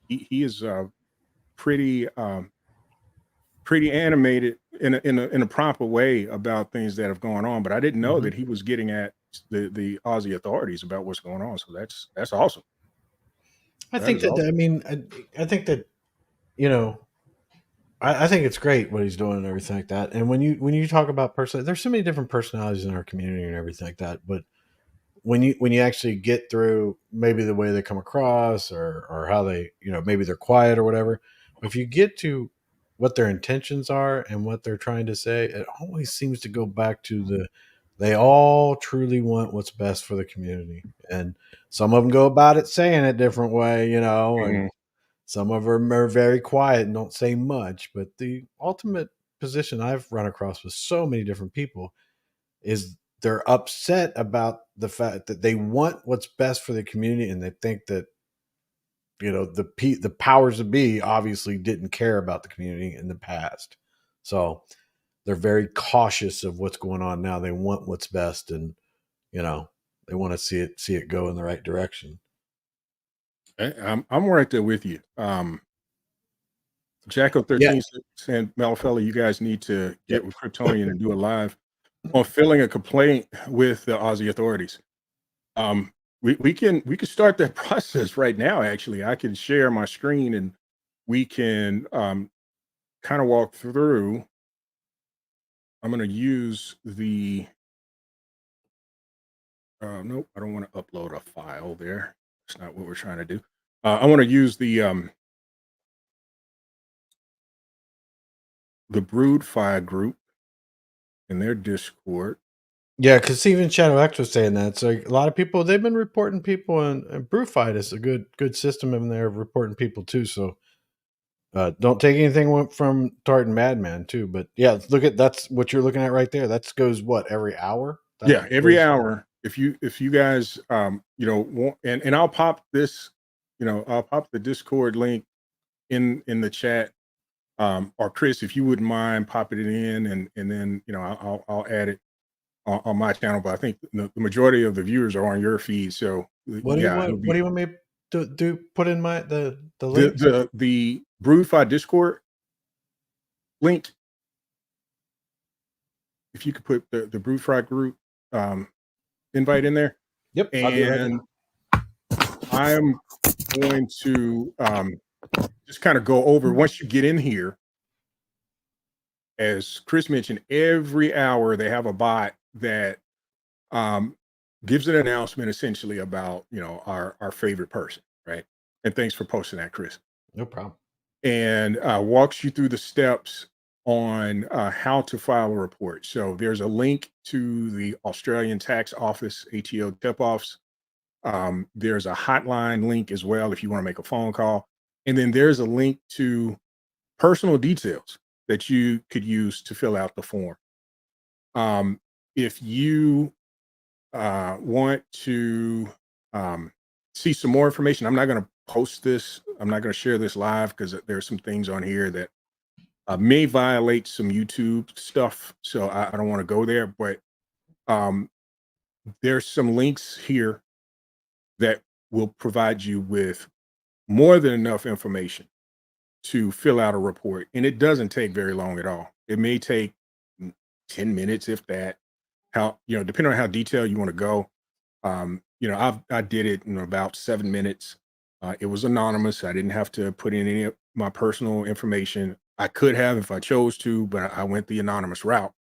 is pretty pretty animated in a proper way about things that have gone on, but I didn't know that he was getting at the Aussie authorities about what's going on. So that's awesome. I That think is that awesome. I mean I think that you know I think it's great what he's doing and everything like that. And when you talk about there's so many different personalities in our community and everything like that. But when you actually get through maybe the way they come across or how they maybe they're quiet or whatever, if you get to what their intentions are and what they're trying to say, it always seems to go back to they all truly want what's best for the community. And some of them go about it saying it different way, and Mhm. some of them are very quiet and don't say much. But the ultimate position I've run across with so many different people is they're upset about the fact that they want what's best for the community, and they think that the powers that be obviously didn't care about the community in the past, so they're very cautious of what's going on now. They want what's best, and they want to see it go in the right direction. I'm right there with you. Jacko Yeah. 13 saying Malfella, you guys need to get Yep. with Kryptonian and do a live on filling a complaint with the Aussie authorities. Um, we can start that process right now. Actually, I can share my screen and we can kind of walk through. I'm going to use the nope, I don't want to upload a file there. That's not what we're trying to do. I want to use the Brood Fire group in their Discord. Yeah, because even Shadow X was saying that. So a lot of people they've been reporting people, and Brewfight is a good system in there of reporting people too. So don't take anything from Tartan Madman too. But yeah, that's what you're looking at right there. That goes what every hour. That Yeah, every goes. hour. If you guys want, and I'll pop this, I'll pop the Discord link in the chat. Or Chris, if you wouldn't mind popping it in, and then I'll add it on my channel. But I think the majority of the viewers are on your feed, so What do you Yeah, want? it'll What do be you want me to do? Put in the link. the Broodify Discord link. If you could put the Broodify group invite in there, Yep, I'll do that. and I'm going to just kind of go over once you get in here. As Chris mentioned, every hour they have a bot that gives an announcement essentially about our favorite person, right? And thanks for posting that, Chris. No problem. And walks you through the steps on how to file a report. So there's a link to the Australian Tax Office ATO tip-offs. There's a hotline link as well if you want to make a phone call. And then there's a link to personal details that you could use to fill out the form. If you want to see some more information, I'm not going to post this. I'm not going to share this live because there's some things on here that may violate some YouTube stuff. So I don't want to go there, but there's some links here that will provide you with more than enough information to fill out a report. And it doesn't take very long at all. It may take 10 minutes, if that. How, depending on how detailed you want to go. I did it in about 7 minutes. It was anonymous. I didn't have to put in any of my personal information. I could have if I chose to, but I went the anonymous route.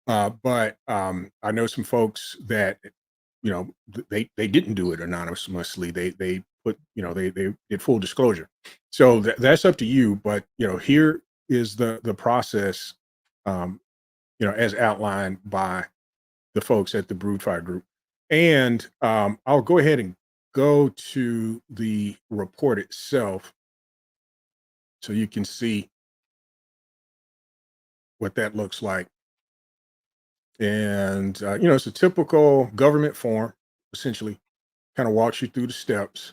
But I know some folks that they didn't do it anonymously. They put they did full disclosure. So that's up to you. But here is the process. As outlined by the folks at the Broodfire Group. And I'll go ahead and go to the report itself so you can see what that looks like. And, it's a typical government form, essentially, kind of walks you through the steps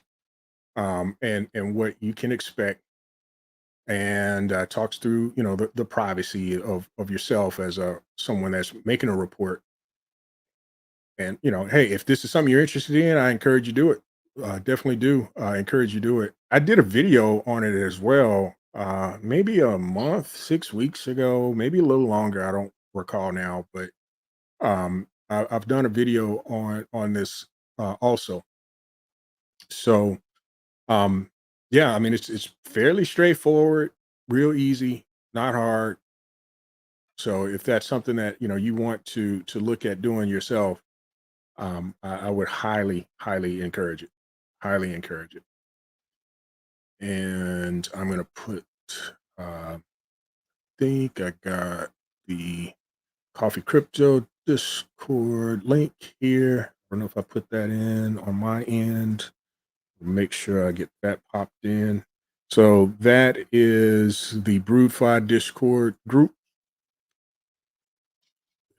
and what you can expect, and talks through, the privacy of yourself as someone that's making a report. And, hey, if this is something you're interested in, I encourage you to do it. Definitely do. I encourage you to do it. I did a video on it as well, maybe a month, 6 weeks ago, maybe a little longer. I don't recall now, but I've done a video on this also. So, yeah, I mean, it's fairly straightforward, real easy, not hard. So if that's something that you want to look at doing yourself, I would highly encourage it. Highly encourage it. And I'm gonna put think I got the Coffee Crypto Discord link here. I don't know if I put that in on my end. Make sure I get that popped in. So that is the Broodfire Discord group.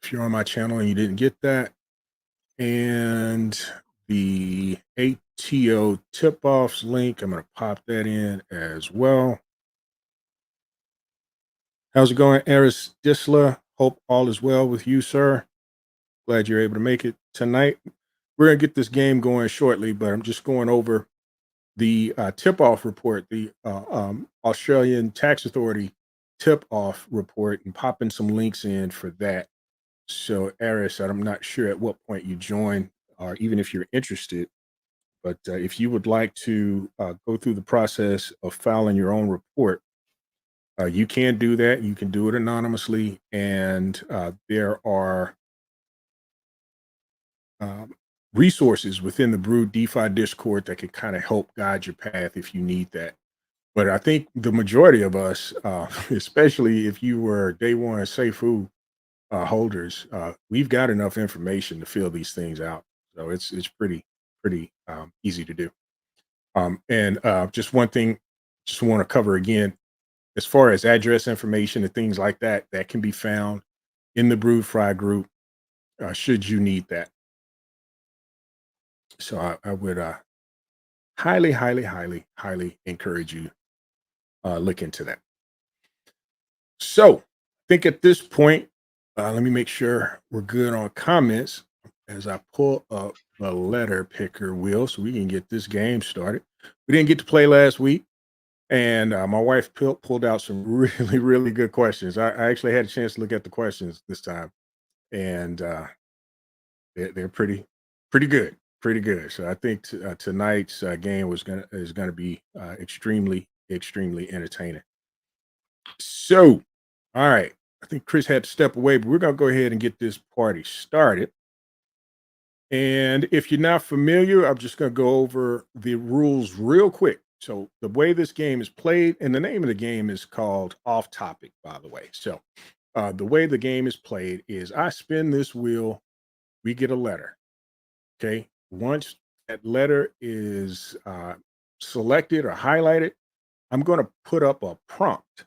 If you're on my channel and you didn't get that, and the ATO tip-offs link, I'm going to pop that in as well. How's it going, Eris Disla? Hope all is well with you, sir. Glad you're able to make it tonight. We're going to get this game going shortly, but I'm just going over the tip-off report, the Australian Tax Authority tip-off report, and popping some links in for that. So, Eris, I'm not sure at what point you joined, or even if you're interested, but if you would like to go through the process of filing your own report, you can do that. You can do it anonymously, and there are resources within the Brood DeFi Discord that can kind of help guide your path if you need that. But I think the majority of us, especially if you were day one Seifu holders, we've got enough information to fill these things out. So it's pretty easy to do. And just one thing, just want to cover again, as far as address information and things like that, that can be found in the Brood Fry group, should you need that. So I would highly encourage you look into that. So I think at this point, let me make sure we're good on comments. as I pull up the letter picker wheel so we can get this game started. We didn't get to play last week, and my wife pulled out some really, really good questions. I actually had a chance to look at the questions this time, and they're pretty good, pretty good. So I think tonight's game is gonna be extremely entertaining. So, all right, I think Chris had to step away, but we're gonna go ahead and get this party started. And if you're not familiar, I'm just gonna go over the rules real quick. So the way this game is played, and the name of the game is called Off Topic, by the way. So the way the game is played is I spin this wheel, we get a letter. Okay. Once that letter is selected or highlighted, I'm going to put up a prompt.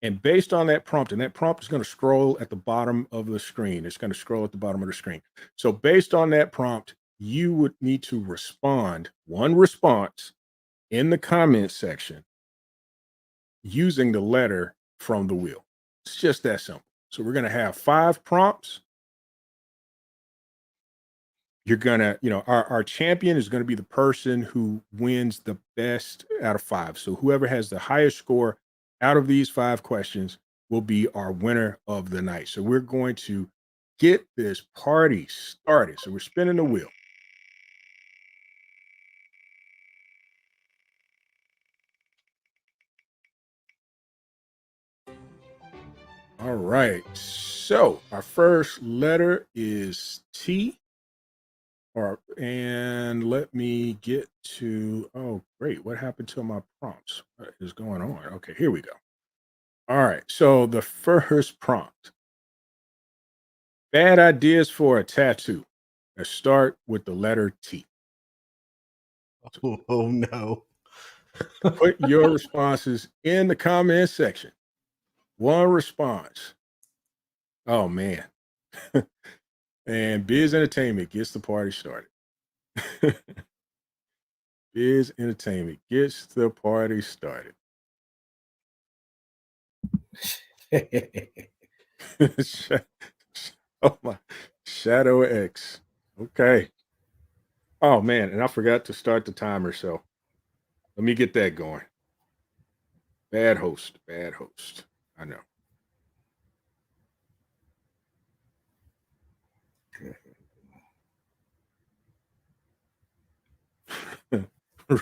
And based on that prompt, and that prompt is going to scroll at the bottom of the screen. It's going to scroll at the bottom of the screen. So based on that prompt, you would need to respond one response in the comment section using the letter from the wheel. It's just that simple. So we're going to have 5 prompts. You're gonna, our champion is going to be the person who wins the best out of 5. So whoever has the highest score out of these 5 questions will be our winner of the night. So we're going to get this party started. So we're spinning the wheel. All right. So our first letter is T. And let me get to, oh, great. What happened to my prompts? What is going on? Okay, here we go. All right. So the first prompt, bad ideas for a tattoo. Let's start with the letter T. Oh no. Put your responses in the comment section. One response. Oh, man. And Biz Entertainment gets the party started. Biz Entertainment gets the party started. Oh my, Shadow X. Okay. Oh man, and I forgot to start the timer, so let me get that going. Bad host. I know.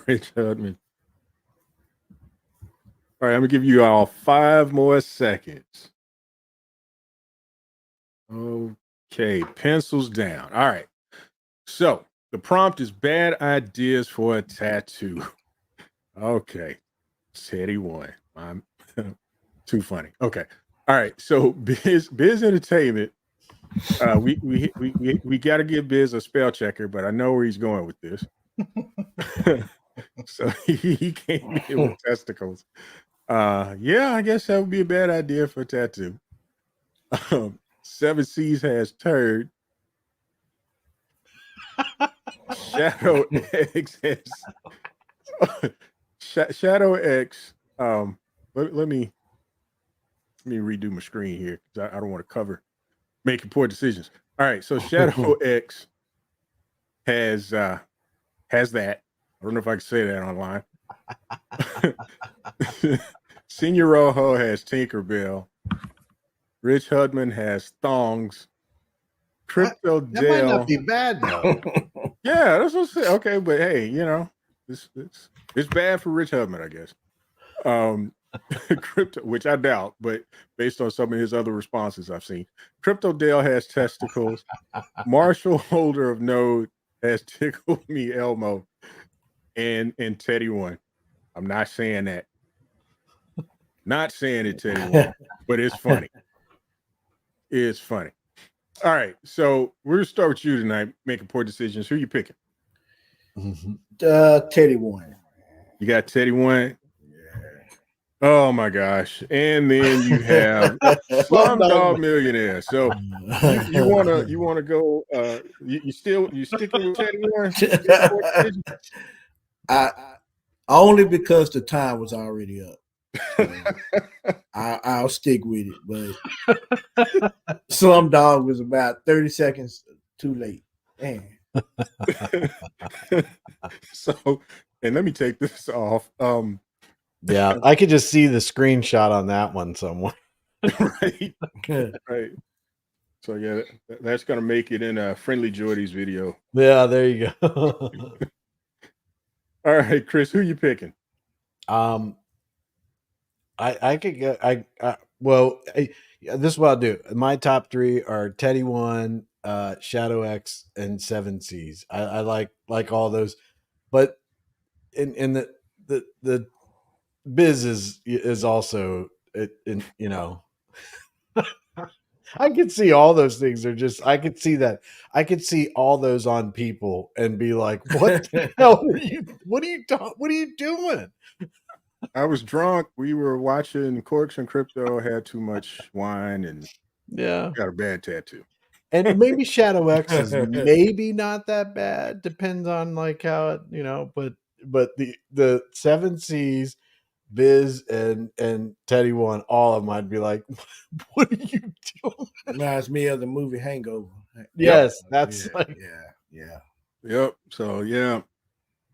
Rich Hudman. All right, I'm gonna give you all 5 more seconds. Okay, pencils down. All right. So the prompt is bad ideas for a tattoo. Okay. Teddy won. I'm too funny. Okay. All right. So Biz Entertainment. We got to give Biz a spell checker, but I know where he's going with this. So he came in with testicles. Yeah, I guess that would be a bad idea for a tattoo. 7 Seas has turd. Shadow X has Shadow X. Let me redo my screen here because I don't want to making poor decisions. All right, so Shadow X has that. I don't know if I can say that online. Senior Rojo has Tinkerbell. Rich Hudman has thongs. Crypto That Dale. might not be bad though. Yeah, that's what I'm saying. Okay, but hey, it's bad for Rich Hudman, I guess. Crypto, which I doubt, but based on some of his other responses I've seen, Crypto Dale has testicles. Marshall Holder of Node has tickled me Elmo, and Teddy won. I'm not saying that. Not saying it, Teddy won, but it's funny. It's funny. All right, so we're gonna start with you tonight, making poor decisions. Who you picking? Teddy won. You got Teddy won. Oh my gosh! And then you have Slumdog Millionaire. So you wanna go? You sticking with Teddy Warren? I only because the time was already up. So I'll stick with it. But Slumdog was about 30 seconds Too late. Man. So, and let me take this off. Yeah, I could just see the screenshot on that one somewhere. Right, right. So yeah, that's gonna make it in a Friendly Jordy's video. Yeah, there you go. All right, Chris, who you picking? I could get this is what I'll do. My top 3 are Teddy One, Shadow X, and Seven Seas. I like all those, but in the Biz is also you know. I could see all those things are just. I could see that. I could see all those on people and be like, "What the hell are you? What are you doing?" I was drunk. We were watching Corks and Crypto. Had too much wine and Yeah, got a bad tattoo. and maybe Shadow X is maybe not that bad. Depends on like how it, but the Seven Seas, Biz and Teddy One, all of them, I'd be like, "What are you doing?" Reminds me of the movie Hangover. Yes, that's Yeah. Yep. So yeah.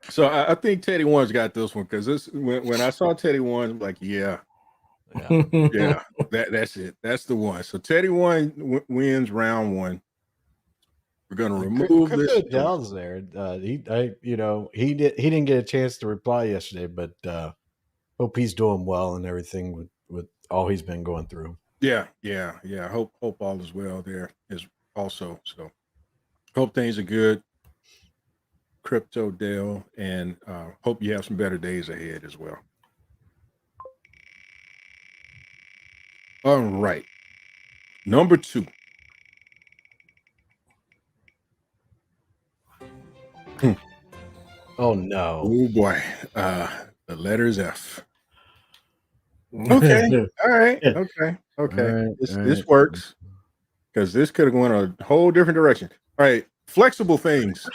So I think Teddy One's got this one because this when I saw Teddy One, I'm like, yeah, that's it. That's the one. So Teddy One wins round 1. We're gonna remove Crypto this. Dell's there. He didn't get a chance to reply yesterday, but hope he's doing well and everything with all he's been going through. Yeah. Hope all is well there is also. So hope things are good. Crypto Dell, and hope you have some better days ahead as well. All right. Number 2. Oh no. Oh boy. The letter is F. Okay. All right. Okay. All right, This works because this could have gone a whole different direction. All right. Flexible things.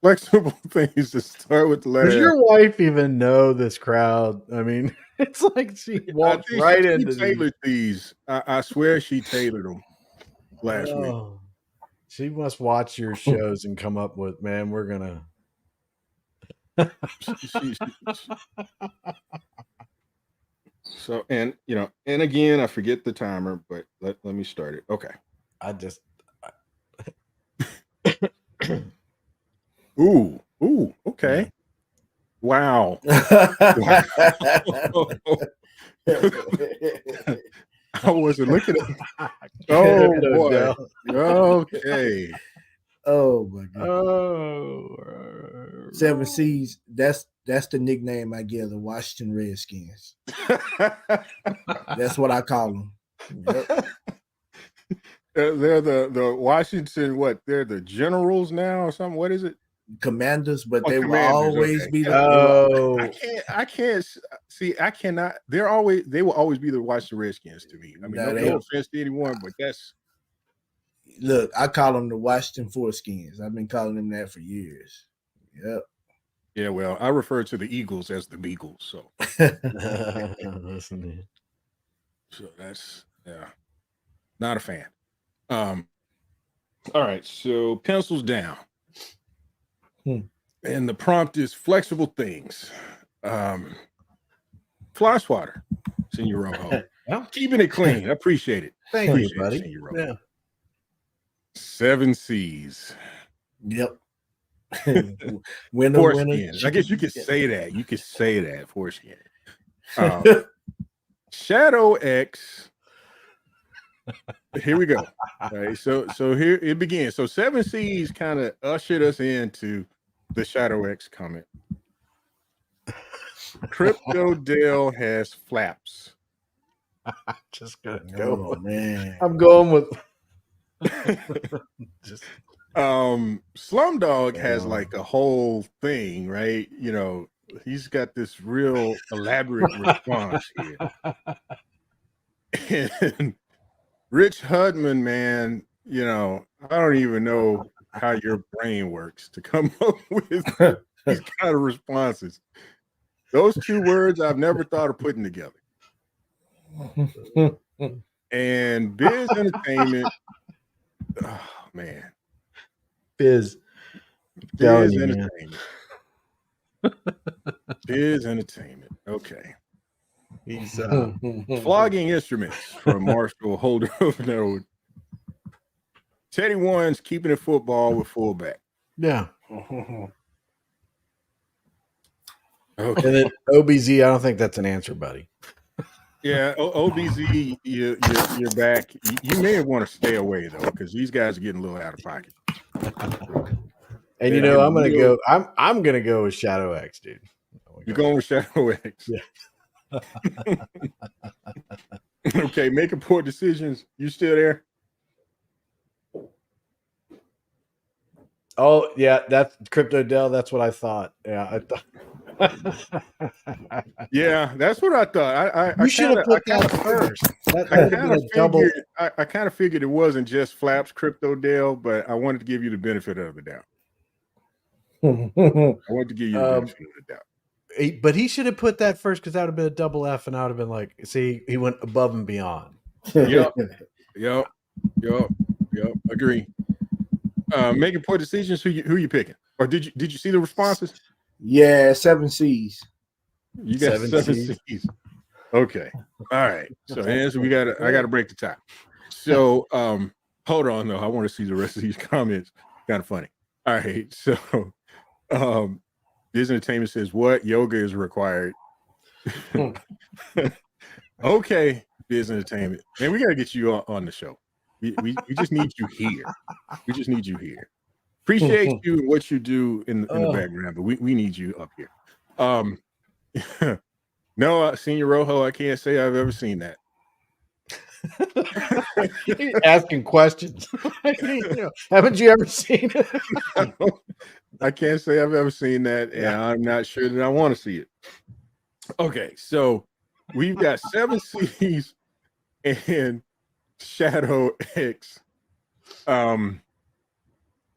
Flexible things to start with the letter Does F. your wife even know this crowd? I mean, it's like she walked right into tailored these. I swear she tailored them last week. She must watch your shows and come up with, man, we're gonna. So, and again, I forget the timer, but let me start it. Okay. Ooh, okay. Yeah. Wow. I wasn't looking at. Oh boy. Okay. Oh my god. Oh. Seven Seas. That's the nickname I give the Washington Redskins. That's what I call them. Yep. They're the Washington. What? They're the Generals now or something. What is it? Commanders, but they will Commanders, always okay. be the. I can't see. I cannot. They will always be the Washington Redskins to me. I mean, no offense to anyone, but that's. Look, I call them the Washington Foreskins. I've been calling them that for years. Yep. Yeah, well, I refer to the Eagles as the Beagles, so. So that's not a fan. All right, so pencils down. And the prompt is flexible things. Fly swatter. Senor Rojo. Yeah. Keeping it clean. I appreciate it. Thank you, buddy. Yeah. Seven Seas. Yep. Foreskin. I guess you could say that. You could say that. Foreskin. Shadow X. Here we go. All right. So here it begins. So Seven Seas kind of ushered us into the Shadow X comment. Crypto Dell has flaps. Just gonna go. Oh, man. I'm going with just Slumdog has like a whole thing, right? You know, he's got this real elaborate response here. And Rich Hudman, man, you know, I don't even know how your brain works to come up with these kind of responses. Those two words I've never thought of putting together. And Biz Entertainment Oh man, Biz. Biz You, man. Entertainment. Biz Entertainment. Okay. He's Flogging instruments from Marshall Holder Road. Teddy One's keeping it football with fullback. yeah. Okay. And then OBZ, I don't think that's an answer, buddy. Yeah, OBZ, you're back. You may want to stay away though, because these guys are getting a little out of pocket. And Yeah, I'm gonna go. I'm gonna go with Shadow X, dude. You're going with Shadow X. Yeah. Okay, making poor decisions. You still there? Oh yeah, that's Crypto Dell. That's what I thought. Yeah, I thought. Yeah, that's what I thought. You should have put that first. That would have been a double. I kind of figured it wasn't just Flaps Crypto Dale, but I wanted to give you the benefit of the doubt. I wanted to give you the benefit of the doubt. But he should have put that first because that would have been a double F, and I would have been like, see, he went above and beyond. Yep. Agree. Making poor decisions. Who you picking? Or did you see the responses? Yeah, 7 C's. You got 7 C's. Okay. All right. So answer, I gotta break the tie. So hold on though. I want to see the rest of these comments. Kind of funny. All right. So Biz Entertainment says what yoga is required. Okay, Biz Entertainment. Man, we gotta get you on the show. We just need you here. We just need you here. Appreciate you and what you do in the background, but we need you up here. No, Senior Rojo, I can't say I've ever seen that. Asking questions. Haven't you ever seen it? I can't say I've ever seen that, and I'm not sure that I want to see it. Okay, so we've got 7 C's and Shadow X.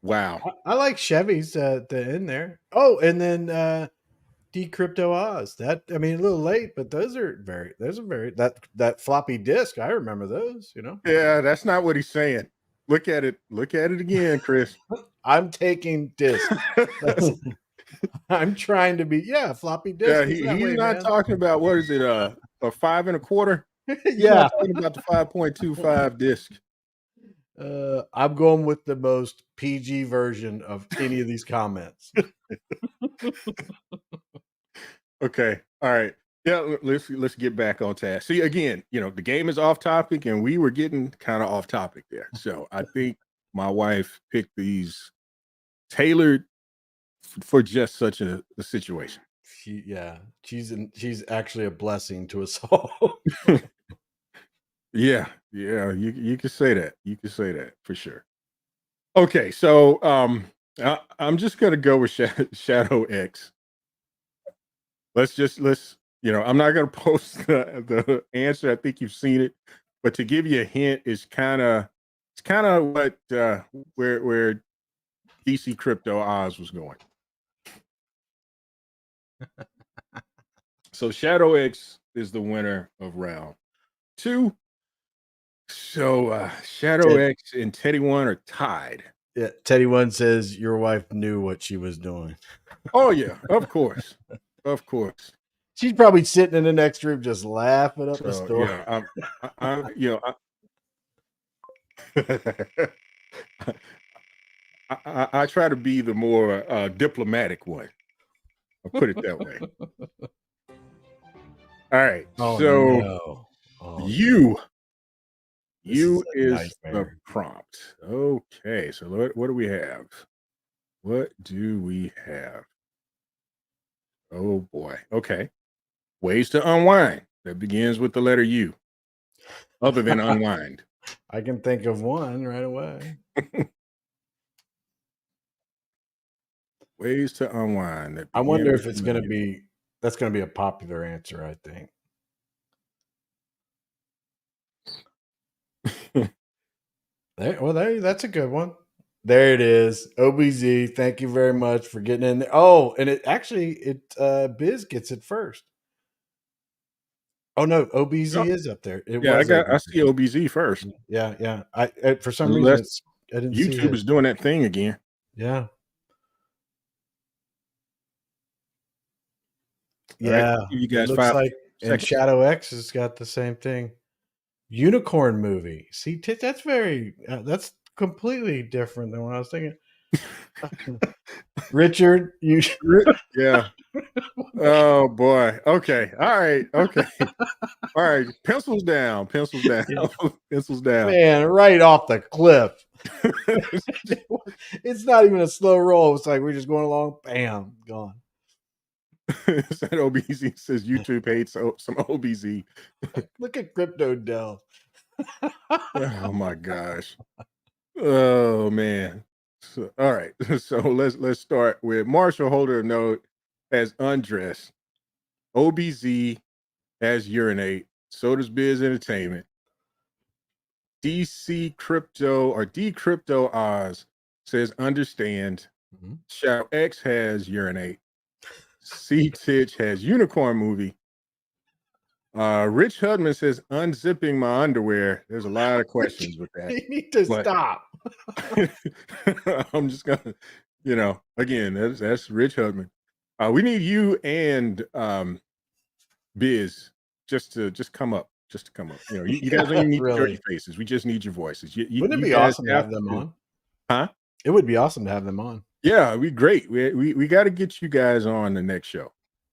Wow. I like Chevy's at the end there. Oh, and then Decrypto Oz. That, I mean, a little late, but those are very that floppy disk. I remember those, Yeah, that's not what he's saying. Look at it again, Chris. I'm taking disk. I'm trying to be floppy disk. Yeah, he's not talking about what is it, a 5 1/4? Yeah, talking about the 5.25 disc. I'm going with the most PG version of any of these comments. Okay, all right. Yeah, let's get back on task. See, again, the game is off topic, and we were getting kind of off topic there. So I think my wife picked these tailored for just such a situation. She's actually a blessing to us all. Yeah, you can say that. You can say that for sure. Okay, so I'm just gonna go with Shadow X. Let's I'm not gonna post the answer. I think you've seen it, but to give you a hint, it's kind of what where DC Crypto Oz was going. So Shadow X is the winner of round 2. So Shadow X and Teddy One are tied. Yeah, Teddy One says your wife knew what she was doing. Oh yeah, of course, of course. She's probably sitting in the next room just laughing up the store. Yeah, I try to be the more diplomatic one. I'll put it that way. All right. You is the prompt. Okay. So what do we have? What do we have? Oh boy. Okay. Ways to unwind. That begins with the letter U. Other than unwind. I can think of one right away. Ways to unwind. I wonder if it's going to be, that's going to be a popular answer, I think. That's a good one. There it is. OBZ, thank you very much for getting in there. Oh, and Biz gets it first. Oh no, OBZ is up there. I see OBZ first. Yeah. For some reason, didn't see YouTube it. is doing that thing again. Yeah. All right, Yeah. you It guys looks 5 like, and seconds. Shadow X has got the same thing. Unicorn movie. See, that's very, that's completely different than what I was thinking. Richard, you Yeah. Oh boy. Okay. All right. Okay. All right. Pencils down. Pencils down. Yeah. Pencils down. man, right off the cliff. It's not even a slow roll. It's like we're just going along. Bam, gone. Said OBZ says YouTube hates some OBZ. Look at Crypto Dell. Oh my gosh. Oh man. So, all right. So let's start with Marshall Holder note as undressed. OBZ as urinate. So does Biz Entertainment. DC Crypto or Decrypto Oz says understand. Mhm. Shadow X has urinate. C Titch has unicorn movie. Rich Hudman says unzipping my underwear. There's a lot of questions with that. You need to But stop. I'm just gonna, again, that's Rich Hudman. We need you and Biz just to come up. Just to come up. You guys don't even need to show Really. your faces. We just need your voices. Wouldn't it You be guys awesome to have them on? Huh? It would be awesome to have them on. Yeah, we great. We got to get you guys on the next show.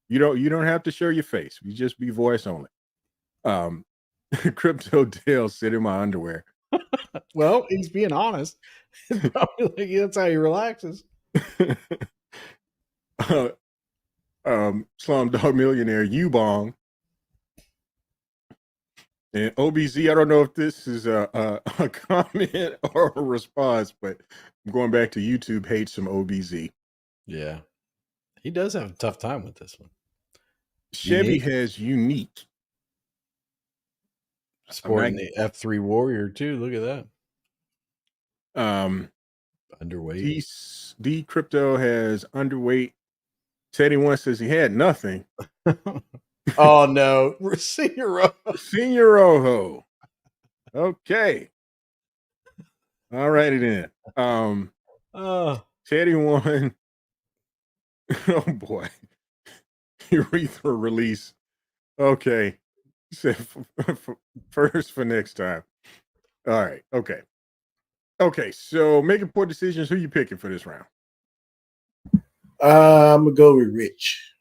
You don't have to show your face. We just be voice only. Crypto Dale sit in my underwear. Well, he's being honest. Probably like, that's how he relaxes. Slumdog Millionaire U-Bong. And OBZ, I don't know if this is a comment or a response, but I'm going back to YouTube hates some OBZ. Yeah. He does have a tough time with this one. Chevy Unique. has unique. Sporting the F3 Warrior too. Look at that. Underweight. D Crypto has underweight. Teddy One says he had nothing. Oh no, Senior Rojo. Senior Rojo. Okay. All righty then. Teddy One. Oh boy. Urethra release. Okay. Said first for next time. All right. Okay. Okay. So making poor decisions. Who you picking for this round? I'm gonna go with Rich.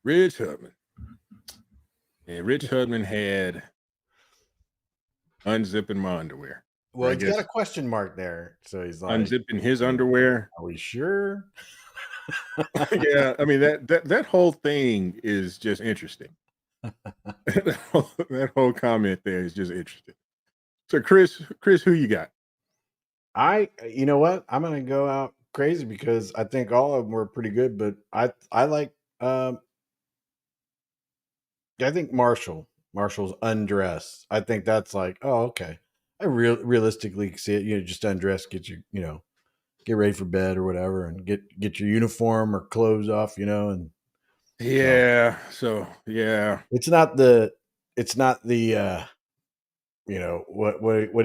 Rich Hudman. And Rich Hudman had unzipping my underwear. Well, it's got a question mark there. So he's like unzipping his underwear. Are we sure? Yeah, I mean that whole thing is just interesting. that whole comment there is just interesting. So Chris, who you got? You know what? I'm gonna go out crazy because I think all of them were pretty good, but I like I think Marshall's undressed. I think that's like, oh, okay. I realistically see it, just undress, get your, get ready for bed or whatever, and get your uniform or clothes off, and yeah. So yeah, it's not the what do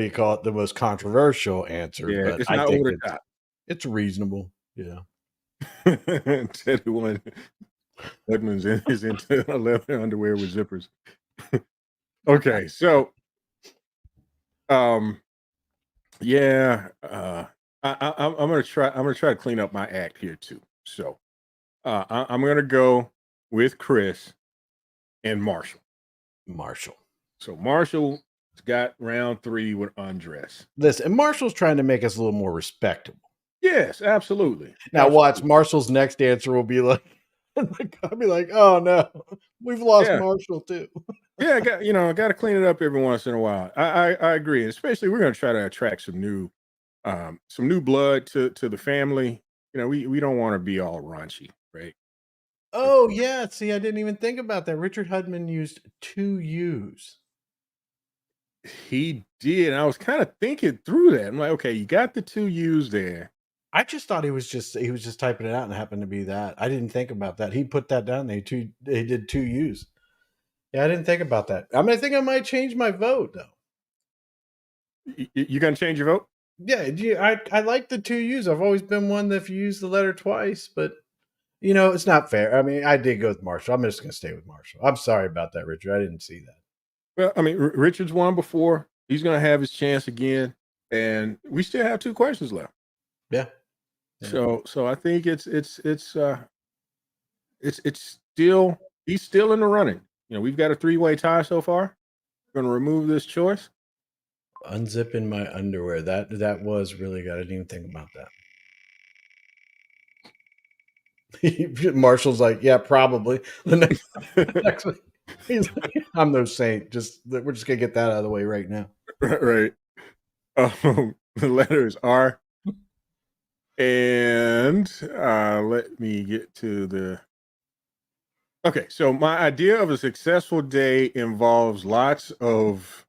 you call it? The most controversial answer, yeah, but it's I not think over the top. It's reasonable. Yeah. Teddy One Edmonds is into leather underwear with zippers. Okay, so yeah, I'm gonna try to clean up my act here too. So I'm gonna go with Chris and Marshall. So Marshall's got round 3 with undress. Listen, and Marshall's trying to make us a little more respectable. Yes, absolutely. Now watch, Marshall's next answer will be like, I'll be like, oh no, we've lost Marshall too. Yeah, I got to clean it up every once in a while. I agree, especially we're going to try to attract some new blood to the family. We don't want to be all raunchy, right? Oh yeah, see, I didn't even think about that. Richard Hudman used 2 U's. He did. I was kind of thinking through that. I'm like, okay, you got the 2 U's there. I just thought he was just typing it out and happened to be that. I didn't think about that. He put that down. They did 2 U's. Yeah, I didn't think about that. I think I might change my vote though. You gonna change your vote? Yeah, I like the 2 U's. I've always been one that if you use the letter twice, but it's not fair. I mean, I did go with Marshall. I'm just going to stay with Marshall. I'm sorry about that, Richard. I didn't see that. Well, I mean, Richard's won before. He's going to have his chance again, and we still have 2 questions left. Yeah. So I think it's still he's still in the running. We've got a 3-way tie so far. We're going to remove this choice. Unzipping my underwear. That was really good. I didn't even think about that. Marshall's like, yeah, probably. The next week, he's like, I'm no saint. We're just gonna get that out of the way right now. Right. The letter is R. And let me get to the. Okay, so my idea of a successful day involves lots of.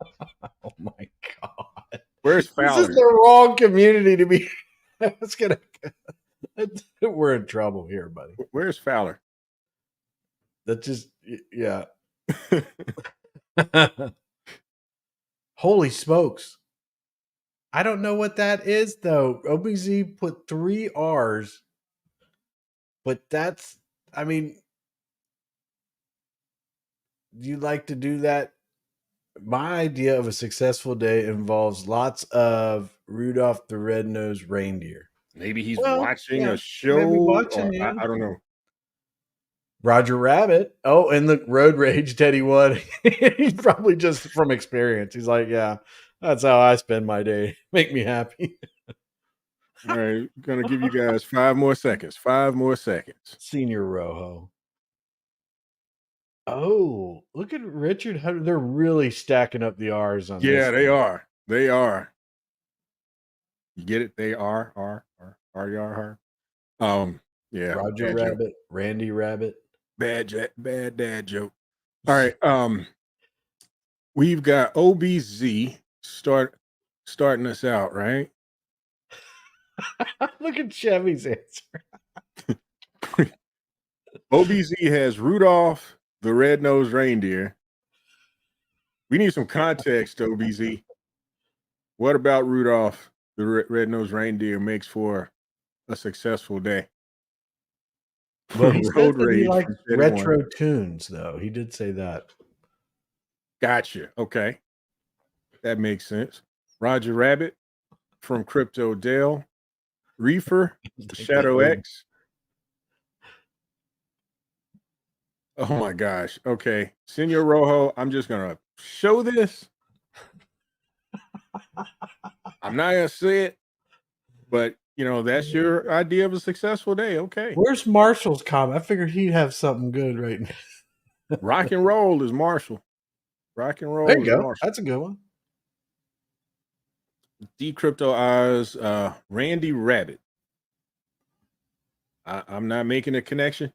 Oh my god! Where's Fowler? This is the wrong community to be. We're in trouble here, buddy. Where's Fowler? That just yeah. Holy smokes! I don't know what that is though. OBZ put 3 R's, but that's. I mean, do you like to do that? My idea of a successful day involves lots of Rudolph the Red-Nosed Reindeer. Maybe he's watching a show. Maybe watching, yeah. I don't know. Roger Rabbit. Oh, and the Road Rage Teddy won. He's probably just from experience. He's like, yeah, that's how I spend my day. Make me happy. All right, gonna give you guys 5 more seconds. 5 more seconds. Senior Rojo. Oh, look at Richard. They're really stacking up the R's on this. Yeah, they are. They are. You get it? They are. Yeah. Roger Rabbit, joke. Randy Rabbit. Bad dad joke. All right. We've got OBZ starting us out, right? Look at Chevy's answer. OBZ has Rudolph the Red-Nosed Reindeer. We need some context, OBZ. What about Rudolph the Red-Nosed Reindeer makes for a successful day? Well, he said that he likes retro tunes, though. He did say that. Gotcha. Okay. That makes sense. Roger Rabbit from Crypto Dale. Reefer, Shadow X. Oh my gosh. Okay. Senor Rojo, I'm just going to show this. I'm not going to say it, but that's your idea of a successful day. Okay. Where's Marshall's comment? I figured he'd have something good right now. Rock and roll is Marshall. Rock and roll. There you go. Marshall. That's a good one. Decrypto Eyes, Randy Rabbit. I'm not making a connection.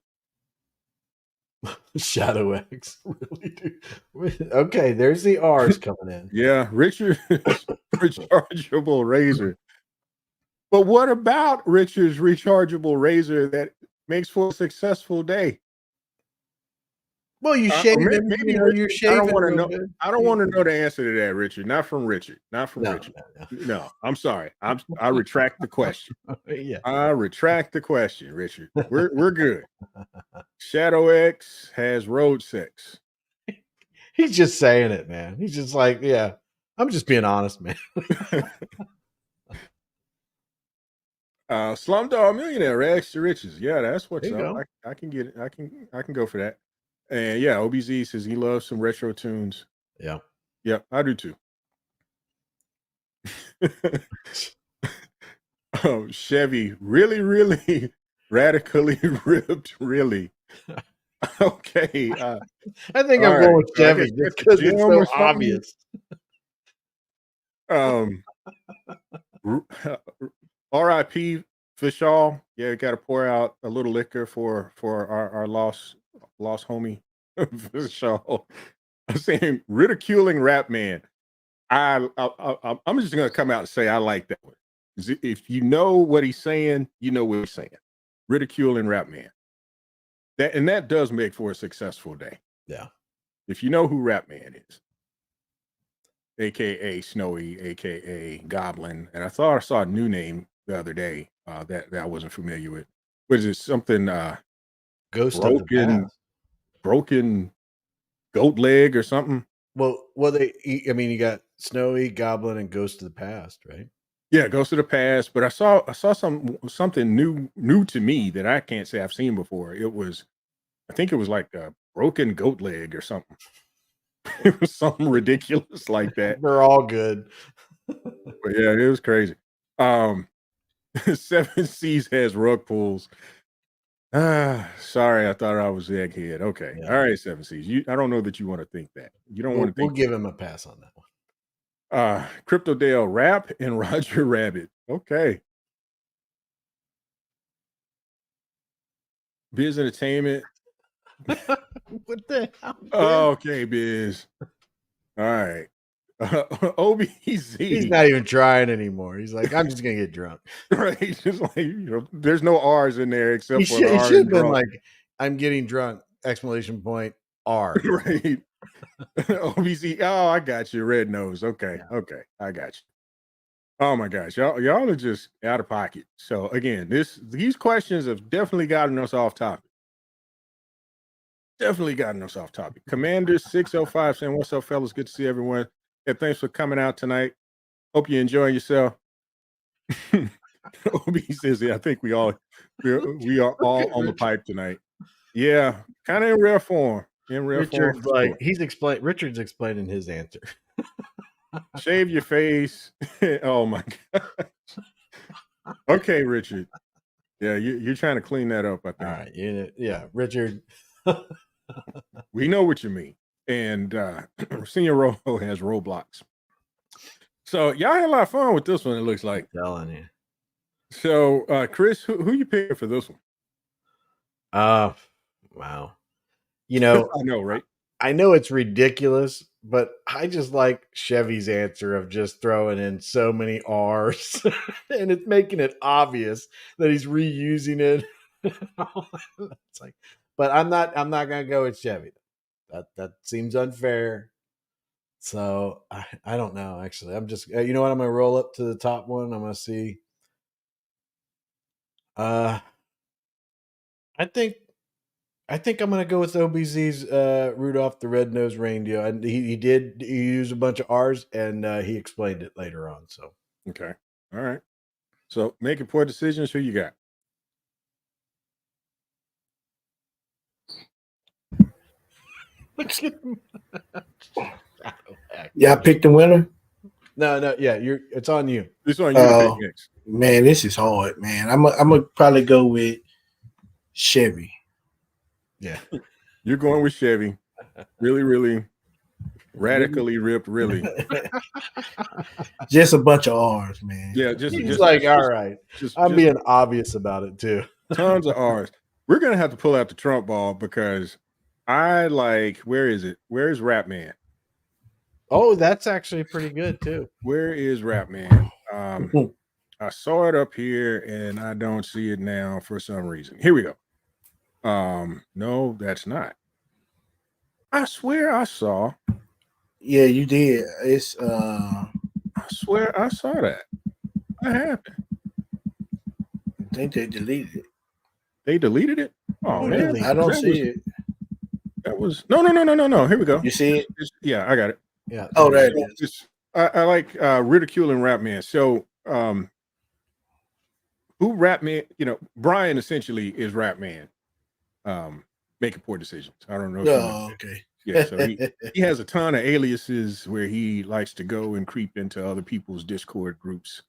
Shadow X. Really, dude. Okay, there's the R's coming in. Yeah, Richard's rechargeable razor. But what about Richard's rechargeable razor that makes for a successful day? Well, you shave it. Maybe you're shaving. I don't want to know the answer to that, Richard. Not from Richard. No, I'm sorry. I retract the question. Yeah. I retract the question, Richard. We're good. Shadow X has road sex. He's just saying it, man. He's just like, yeah, I'm just being honest, man. Slumdog Millionaire, rags to riches. Yeah, that's what's up. I can get it. I can go for that. And yeah, OBZ says he loves some retro tunes. Yeah. Yeah, I do too. Oh, Chevy, really radically ripped, really. Okay. I think I'm going with Chevy just because it's so obvious. R.I.P. Fishall. Yeah, got to pour out a little liquor for our lost homie Fishall. I'm saying ridiculing Rap Man. I'm just gonna come out and say I like that one. If you know what he's saying, you know what he's saying. Ridiculing Rap Man. That does make for a successful day. Yeah. If you know who Rap Man is. aka Snowy, aka Goblin, and I thought I saw a new name the other day that I wasn't familiar with. What is it? Something Ghost of the broken past. broken goat leg or something? Well, I mean, you got Snowy, Goblin, and Ghost of the Past, right? Yeah, Ghost of the Past. But I saw something new to me that I can't say I've seen before. I think it was like a broken goat leg or something. It was something ridiculous like that. They're all good. But yeah, it was crazy. Um, Seven Seas has rug pulls. Sorry, I thought I was the egghead. Okay, Yeah. all right, Seven Seas. I don't know that you want to think that. You don't want to We'll think. give him a pass on that one. Crypto Dale Rap and Roger Rabbit. Okay. Biz Entertainment. What the hell? Okay, Biz. All right. OBZ. He's not even trying anymore. He's like, I'm just gonna get drunk. Right. Just like, there's no R's in there except He for the should R have in been drunk. like, I'm getting drunk! Exclamation point R. Right. OBZ. Oh, I got you. Red nose. Okay. Yeah. Okay. I got you. Oh my gosh. Y'all are just out of pocket. So again, these questions have definitely gotten us off topic. Definitely gotten us off topic. Commander 605 saying, what's up, fellas? Good to see everyone. And thanks for coming out tonight. Hope you're enjoying yourself. OB says, yeah, I think we are all on the pipe tonight. Yeah, kind of in rare form. Richard's for like, sure. Richard's explaining his answer. Shave your face. Oh my gosh. Okay, Richard. Yeah, you're trying to clean that up, I think. All right. Yeah, Richard. We know what you mean. And Senior Rojo has Roblox. So y'all had a lot of fun with this one, it looks like. I'm telling you. So Chris, who you picking for this one? Wow. You know, I know, right? I know it's ridiculous, but I just like Chevy's answer of just throwing in so many R's and it's making it obvious that he's reusing it. It's like, but I'm not gonna go with Chevy. That seems unfair. So I don't know. Actually, I'm just you know what? I'm gonna roll up to the top one. I'm gonna see. I think I'm gonna go with OBZ's Rudolph the Red-Nosed Reindeer. And he did use a bunch of R's and he explained it later on. So Okay. All right. So making poor decisions, who you got? Yeah, I picked the winner. No, yeah, it's on you. This on you to pick next. Man, this is hard, man. I'm gonna probably go with Chevy. Yeah. You're going with Chevy. Really, really radically ripped, really. Just a bunch of R's, man. Yeah, He's like, all right. I'm being obvious about it too. Tons of R's. We're gonna have to pull out the Trump ball because I like, where is it? Where is Rap Man? Oh, that's actually pretty good too. Where is Rap Man? I saw it up here and I don't see it now for some reason. Here we go. No, that's not. I swear I saw. Yeah, you did. It's I swear I saw that. What happened? I think they deleted it. They deleted it? Oh Who man. deleted I don't see it. That was no. Here we go. You see it? Yeah, I got it. Yeah. Oh, there it is. I like ridiculing Rap Man. So who Rap Man, Brian essentially is Rap Man. Making poor decisions. I don't know if you know. Okay. Yeah, so he has a ton of aliases where he likes to go and creep into other people's Discord groups.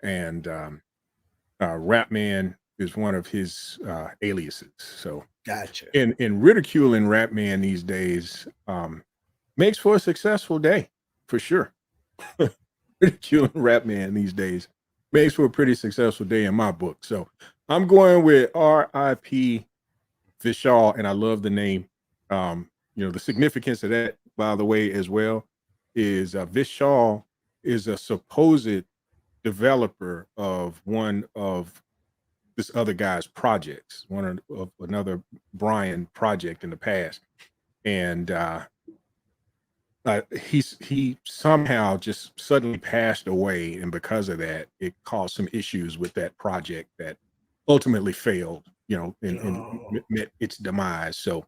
And Rap Man is one of his aliases. So Gotcha. In ridiculing Rap Man these days makes for a successful day, for sure. Ridiculing Rap Man these days makes for a pretty successful day in my book. So I'm going with R.I.P. Vishal, and I love the name. The significance of that, by the way, as well, is Vishal is a supposed developer of one of this other guy's projects, one of another Brian project in the past. And he somehow just suddenly passed away, and because of that, it caused some issues with that project that ultimately failed. And met its demise. So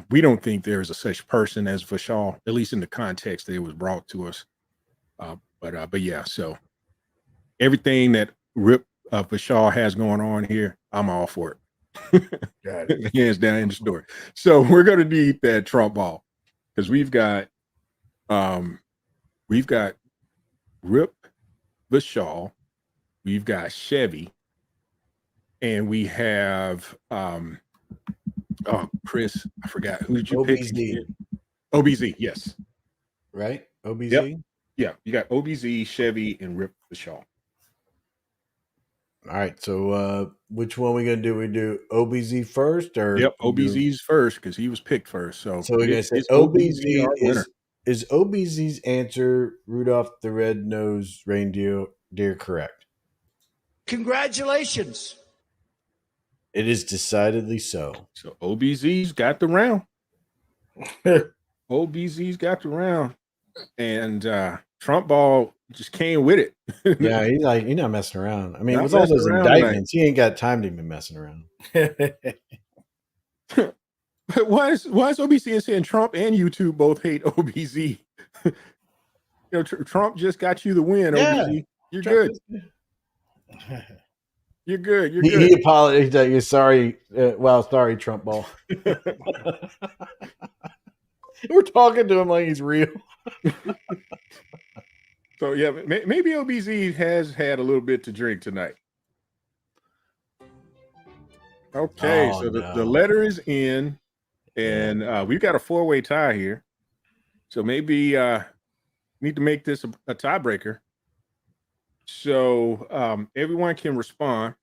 we don't think there is a such person as Vishal, at least in the context that it was brought to us. But yeah, so everything that Rip Vishal has going on here, I'm all for it. Got it. Hands down in the story. So we're gonna need that Trump ball because we've got Rip Vishal, we've got Chevy, and we have Chris, I forgot, who did you pick? OBZ, yes. Right? OBZ? Yep. Yeah, you got OBZ, Chevy, and Rip Vishal. All right. So which one we gonna do? We do OBZ first, or Yep, OBZ's first because he was picked first. So we're gonna say it's OBZ our winner. is OBZ's answer Rudolph the Red-Nosed Reindeer correct? Congratulations. It is decidedly so. So OBZ's got the round. OBZ's got the round. And Trump ball just came with it. Yeah, he's not messing around. I mean, Not with all messing those around indictments, he ain't got time to be messing around. But why is OBZ saying Trump and YouTube both hate OBZ? Trump just got you the win, Yeah, OBZ. You're Trump good. You're good. You're He good. apologized. You're sorry. Sorry, Trump ball. We're talking to him like he's real. So yeah, maybe OBZ has had a little bit to drink tonight. Okay, Oh, so the no. letter is in, and we've got a 4-way tie here. So maybe need to make this a tiebreaker. So everyone can respond,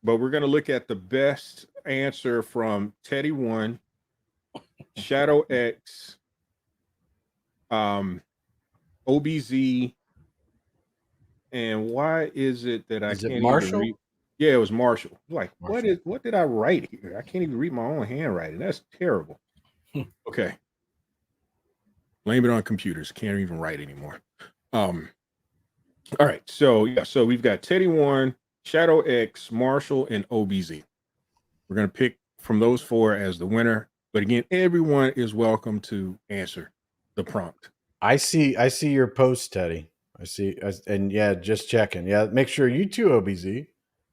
but we're going to look at the best answer from Teddy 1, Shadow X, OBZ, and why is it that I Is it can't Marshall? even read? Yeah, it was Marshall. Like, Marshall. what did I write here? I can't even read my own handwriting. That's terrible. Okay. Blame it on computers. Can't even write anymore. All right. So we've got Teddy 1, Shadow X, Marshall, and OBZ. We're gonna pick from those 4 as the winner. But again, everyone is welcome to answer the prompt. I see your post, Teddy. And yeah, just checking. Yeah, make sure you too, OBZ.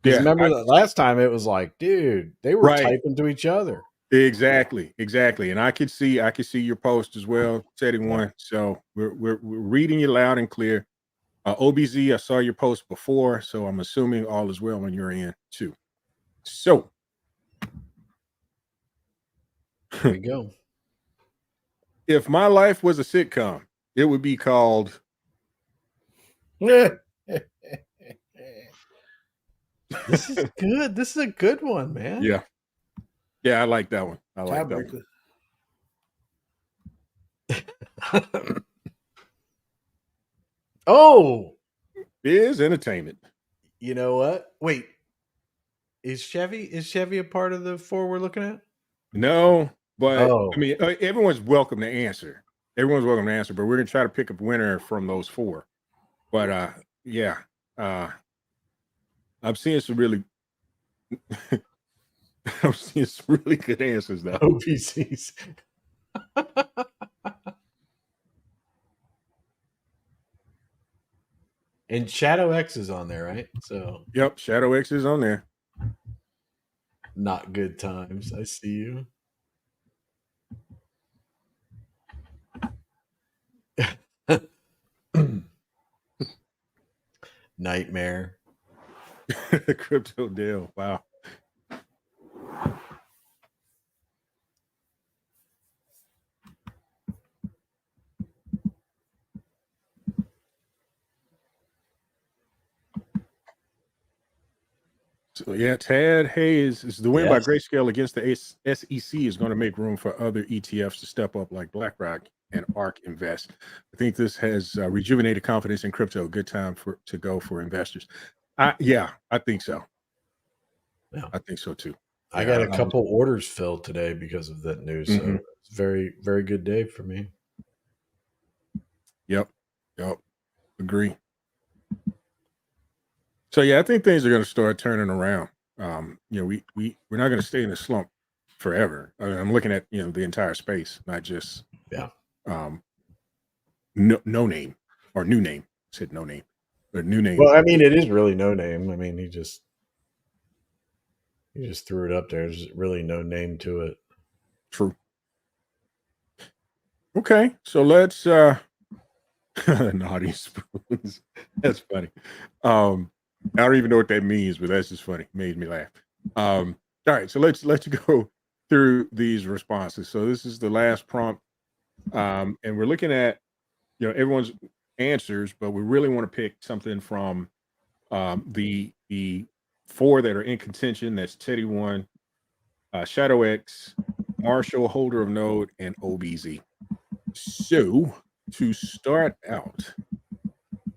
Because remember that last time it was like, dude, they were typing to each other. Exactly. And I could see your post as well, Teddy 1. So we're reading you loud and clear. OBZ, I saw your post before, so I'm assuming all is well on your end too. So here we go. If my life was a sitcom, it would be called This is good. This is a good one, man. Yeah, I like that one. I like that one. Oh, is entertainment. You know what? Wait, is Chevy a part of the 4 we're looking at? No, but I mean, everyone's welcome to answer. Everyone's welcome to answer, but we're gonna try to pick a winner from those 4. But yeah, I'm seeing some really, I'm seeing some really good answers though. OPCs. And Shadow X is on there, right? So yep, Shadow X is on there. Not good times. I see you. Nightmare. Crypto deal. Wow. So yeah, Tad Hayes is the win by grayscale against the SEC is going to make room for other ETFs to step up like BlackRock and ARK Invest. I think this has rejuvenated confidence in crypto. Good time to go for investors. I think so. Yeah, I think so too. I got a couple orders filled today because of that news. So it's very, very good day for me. Yep. Agree. So yeah, I think things are going to start turning around. We're not going to stay in a slump forever. I mean, I'm looking at the entire space, not just um, no name or new name. I said no name, but new name. Well, I mean, it is really no name. I mean, he just threw it up there. There's really no name to it. True. Okay, so let's naughty spoons. That's funny. I don't even know what that means, but that's just funny. Made me laugh. All right, so let's go through these responses. So this is the last prompt, and we're looking at everyone's answers, but we really want to pick something from the four that are in contention. That's Teddy One, Shadow X, Marshall, Holder of Node, and OBZ. So to start out,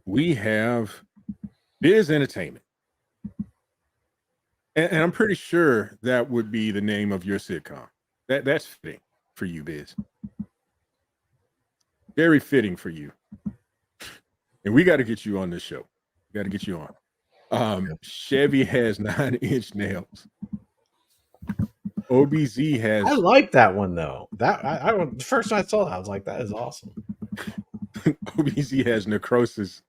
we have Biz Entertainment. And I'm pretty sure that would be the name of your sitcom. That's fitting for you, Biz. Very fitting for you. And we got to get you on this show. We got to get you on. Chevy has 9-inch nails. OBZ has. I like that one though. That I the first time I saw that, I was like, that is awesome. OBZ has necrosis.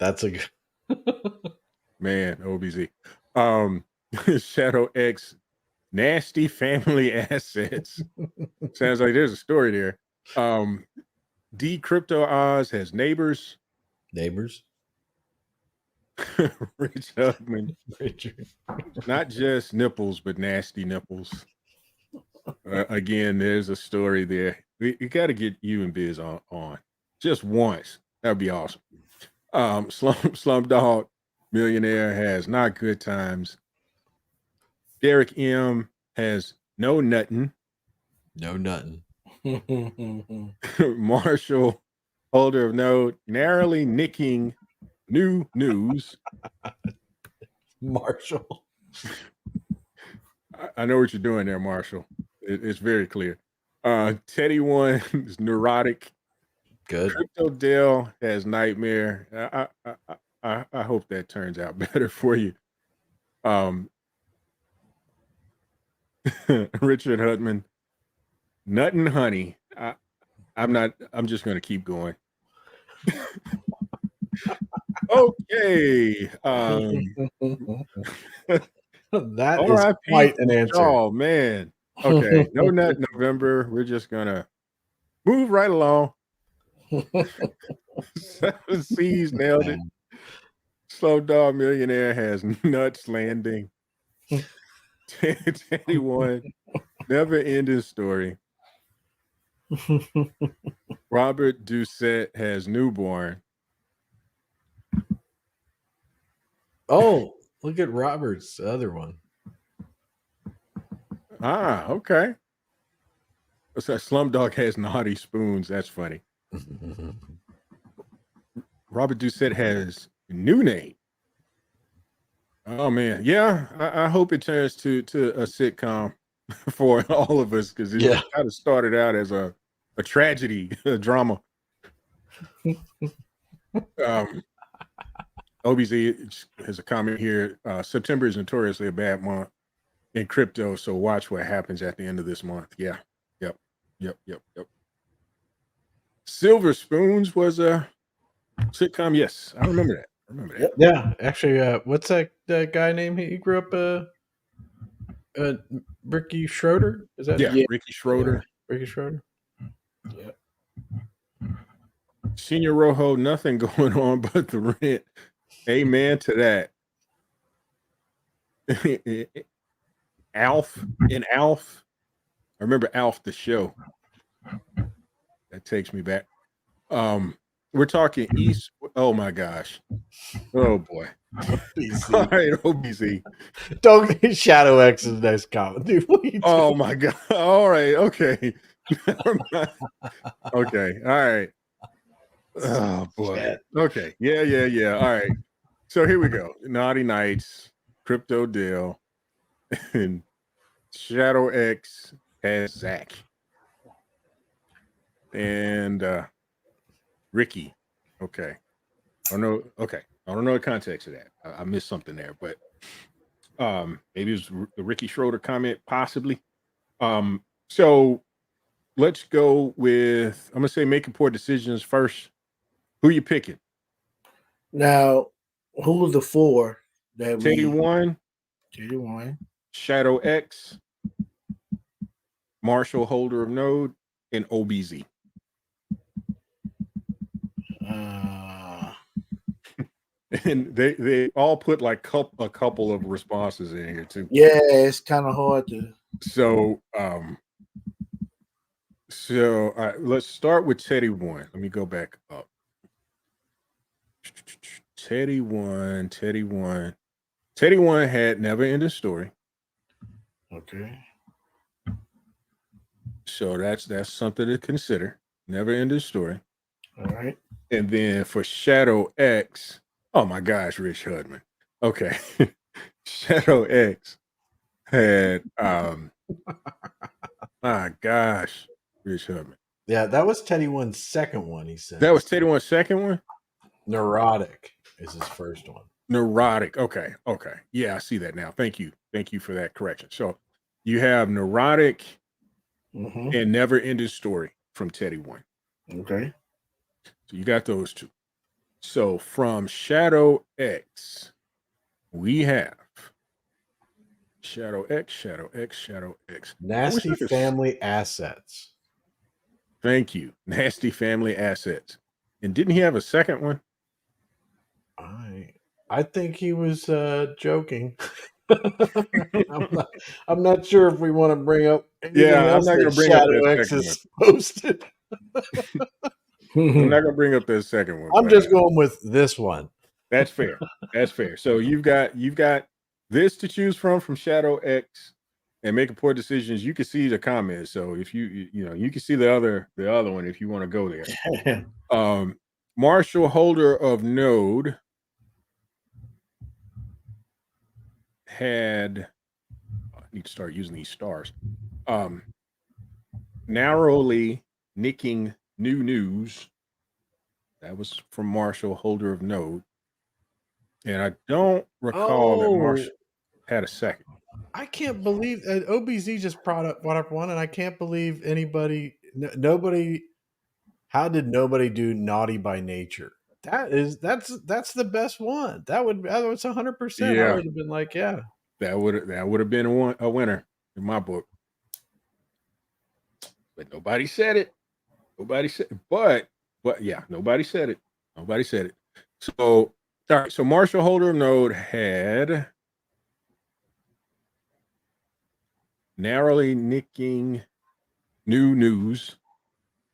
That's a good man. OBZ. Shadow X, nasty family assets. Sounds like there's a story there. D Crypto Oz has neighbors. Neighbors. Rich Hubman. Not just nipples, but nasty nipples. Again, there's a story there. We got to get you and Biz on just once. That would be awesome. Slumdog Millionaire has not good times. Derek M has no nuttin'. No nothing. Marshall, Holder of Node, narrowly nicking new news. Marshall. I know what you're doing there, Marshall. It's very clear. Teddy One is neurotic. Good. Crypto Dell has nightmare. I hope that turns out better for you. Richard Hutman, nut and honey. I'm just going to keep going. Okay. That is quite an answer. Oh man. Okay. No nut November. We're just gonna move right along. 7 C's nailed it. Slow Dog Millionaire has nuts landing. Teddy One, never ending story. Robert Doucette has newborn. Oh, look at Robert's other one. Ah, okay. So Slumdog has naughty spoons. That's funny. Robert Doucette has new name. Oh man, yeah. I hope it turns to a sitcom for all of us because it kind of started out as a tragedy, a drama. OBZ has a comment here. September is notoriously a bad month in crypto, so watch what happens at the end of this month. Yeah. Yep. Silver Spoons was a sitcom. Yes, I remember that. Yeah, actually, what's that guy name? He grew up. Ricky Schroeder. Is that? Yeah, Ricky Schroeder. Ricky Schroeder. Yeah. Senior Rojo, nothing going on but the rent. Amen to that. Alf. I remember Alf the show. That takes me back. We're talking East. Oh my gosh. Oh boy. OBZ. All right, OBZ. Don't get Shadow X's next comment, dude. Oh my god. All right. Okay. Okay. All right. Oh boy. Okay. Yeah. All right. So here we go. Naughty Nights, Crypto Deal, and Shadow X has Zach. And Ricky. Okay. I don't know. Okay. I don't know the context of that. I missed something there, but maybe it was the Ricky Schroeder comment, possibly. So let's go with, I'm gonna say making poor decisions first. Who you picking? Now, who was the four that Teddy we? One, Teddy one. Shadow X, Marshall Holder of Node, and OBZ. And they all put like a couple of responses in here too. Yeah, it's kind of hard to. So all right, let's start with Teddy One. Let me go back up. Teddy One had Never Ending Story. Okay. So that's something to consider. Never Ending Story. All right. And then for Shadow X, oh my gosh, Rich Hudman. Okay. Shadow X had my gosh, Rich Hudman. Yeah, that was Teddy One's second one, he said. That was Teddy One's second one? Neurotic is his first one. Neurotic. Okay. Yeah, I see that now. Thank you for that correction. So you have Neurotic and Never Ending Story from Teddy One. Okay. So you got those two. So from Shadow X, we have Shadow X. Nasty Family Assets. Thank you. Nasty Family Assets. And didn't he have a second one? I think he was joking. I'm not sure if we want to bring up anything else I'm not going that to bring Shadow up that X second is posted. I'm not going to bring up that second one. I'm just going with this one. That's fair. So you've got this to choose from Shadow X, and making poor decisions. You can see the comments. So if you can see the other one if you want to go there. Marshall Holder of Node had, I need to start using these stars. Narrowly nicking new news. That was from Marshall Holder of Node. And I don't recall that Marshall had a second. I can't believe OBZ just brought up one, and I can't believe nobody. How did nobody do Naughty by Nature? That's the best one. That was 100%. I would have been like, yeah, that would have been a winner in my book. But nobody said it. But yeah, nobody said it. So all right. So Marshall Holder of Node had narrowly nicking new news.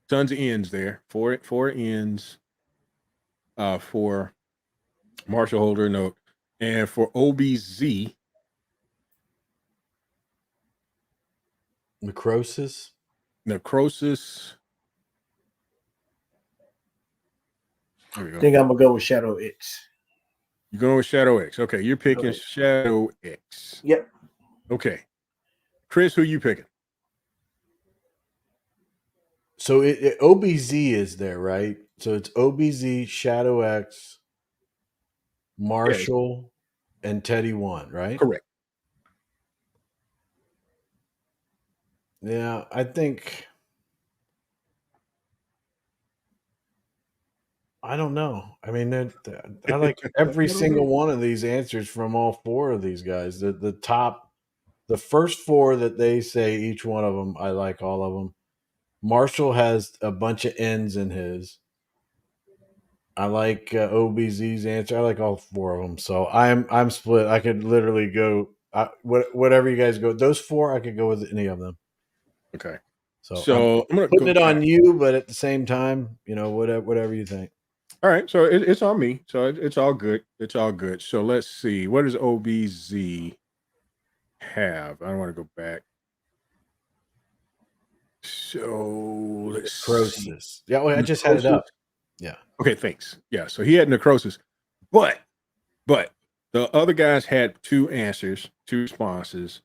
Tons of ends there. Four ends for Marshall Holder of Node. And for OBZ, Necrosis. I think I'm gonna go with Shadow X. You're going with Shadow X. Okay, you're picking Shadow X. Yep. Okay. Chris, who you picking? So OBZ is there, right? So it's OBZ, Shadow X, Marshall, and Teddy One, right? Correct. Yeah, I think. I don't know. I mean, I like every single one of these answers from all four of these guys. The first four that they say, each one of them, I like all of them. Marshall has a bunch of N's in his. I like OBZ's answer. I like all four of them. So I'm split. I could literally go whatever you guys go. Those four, I could go with any of them. Okay. So I'm putting it on you, but at the same time, whatever you think. All right. So it's on me. So it's all good. So let's see. What does OBZ have? I don't want to go back. So let's Necrosis. see. Yeah, well, I just had it up. Yeah. Okay, thanks. Yeah, so he had necrosis. But the other guys had two responses.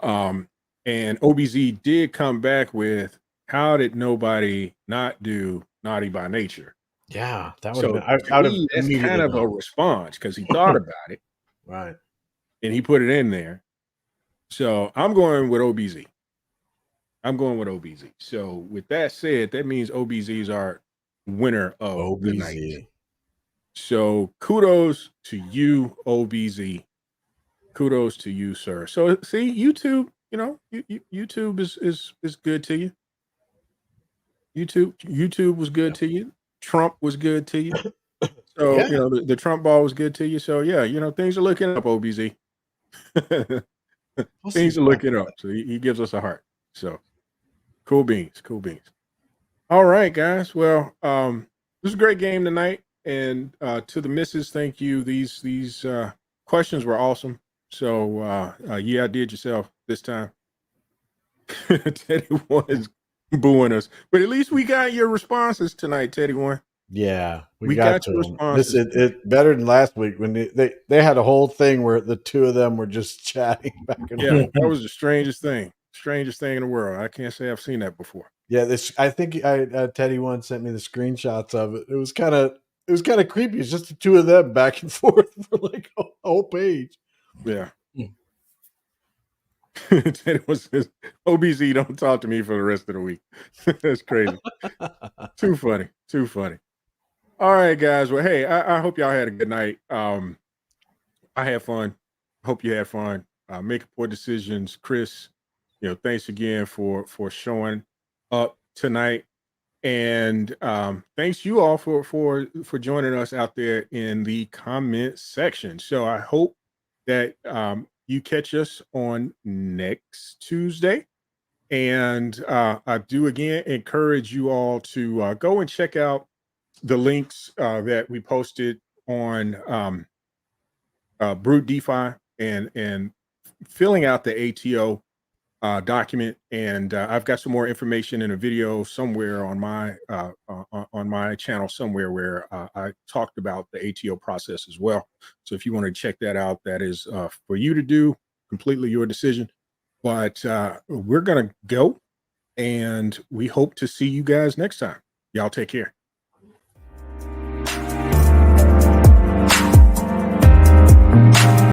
And OBZ did come back with how did nobody not do Naughty by Nature? Yeah, that would have So been. I to would have me, that's immediately kind of a known. response because he thought about it Right. and he put it in there. So I'm going with OBZ. So with that said, that means OBZ is our winner of the night. OBZ. So kudos to you, OBZ. Kudos to you, sir. So see, YouTube, YouTube is good to you. YouTube was good to you. Trump was good to you. So Yeah. the Trump ball was good to you. So yeah, things are looking up, OBZ. We'll see Things are about looking up. So he gives us a heart. So cool beans. All right, guys. Well, this was a great game tonight. And to the missus, thank you. These questions were awesome. So yeah, I did yourself this time. Teddy was booing us, but at least we got your responses tonight, Teddy One. Yeah, We got got to your them. responses. It better than last week when they had a whole thing where the two of them were just chatting back and Yeah, forth. that was the strangest thing in the world. I can't say I've seen that before. Yeah, I think Teddy One sent me the screenshots of it. It was kind of creepy. It's just the two of them back and forth for like a whole page. Yeah. Teddy was OBZ. Don't talk to me for the rest of the week. That's crazy. Too funny. All right, guys. Well, hey, I hope y'all had a good night. I had fun. Hope you had fun. Make poor decisions, Chris. Thanks again for showing up tonight, and thanks you all for joining us out there in the comment section. So I hope that you catch us on next Tuesday. And I do again encourage you all to go and check out the links that we posted on Brute DeFi and filling out the ATO document. And I've got some more information in a video somewhere on my channel somewhere where I talked about the ATO process as well. So if you want to check that out, that is for you to do, completely your decision. But we're going to go, and we hope to see you guys next time. Y'all take care.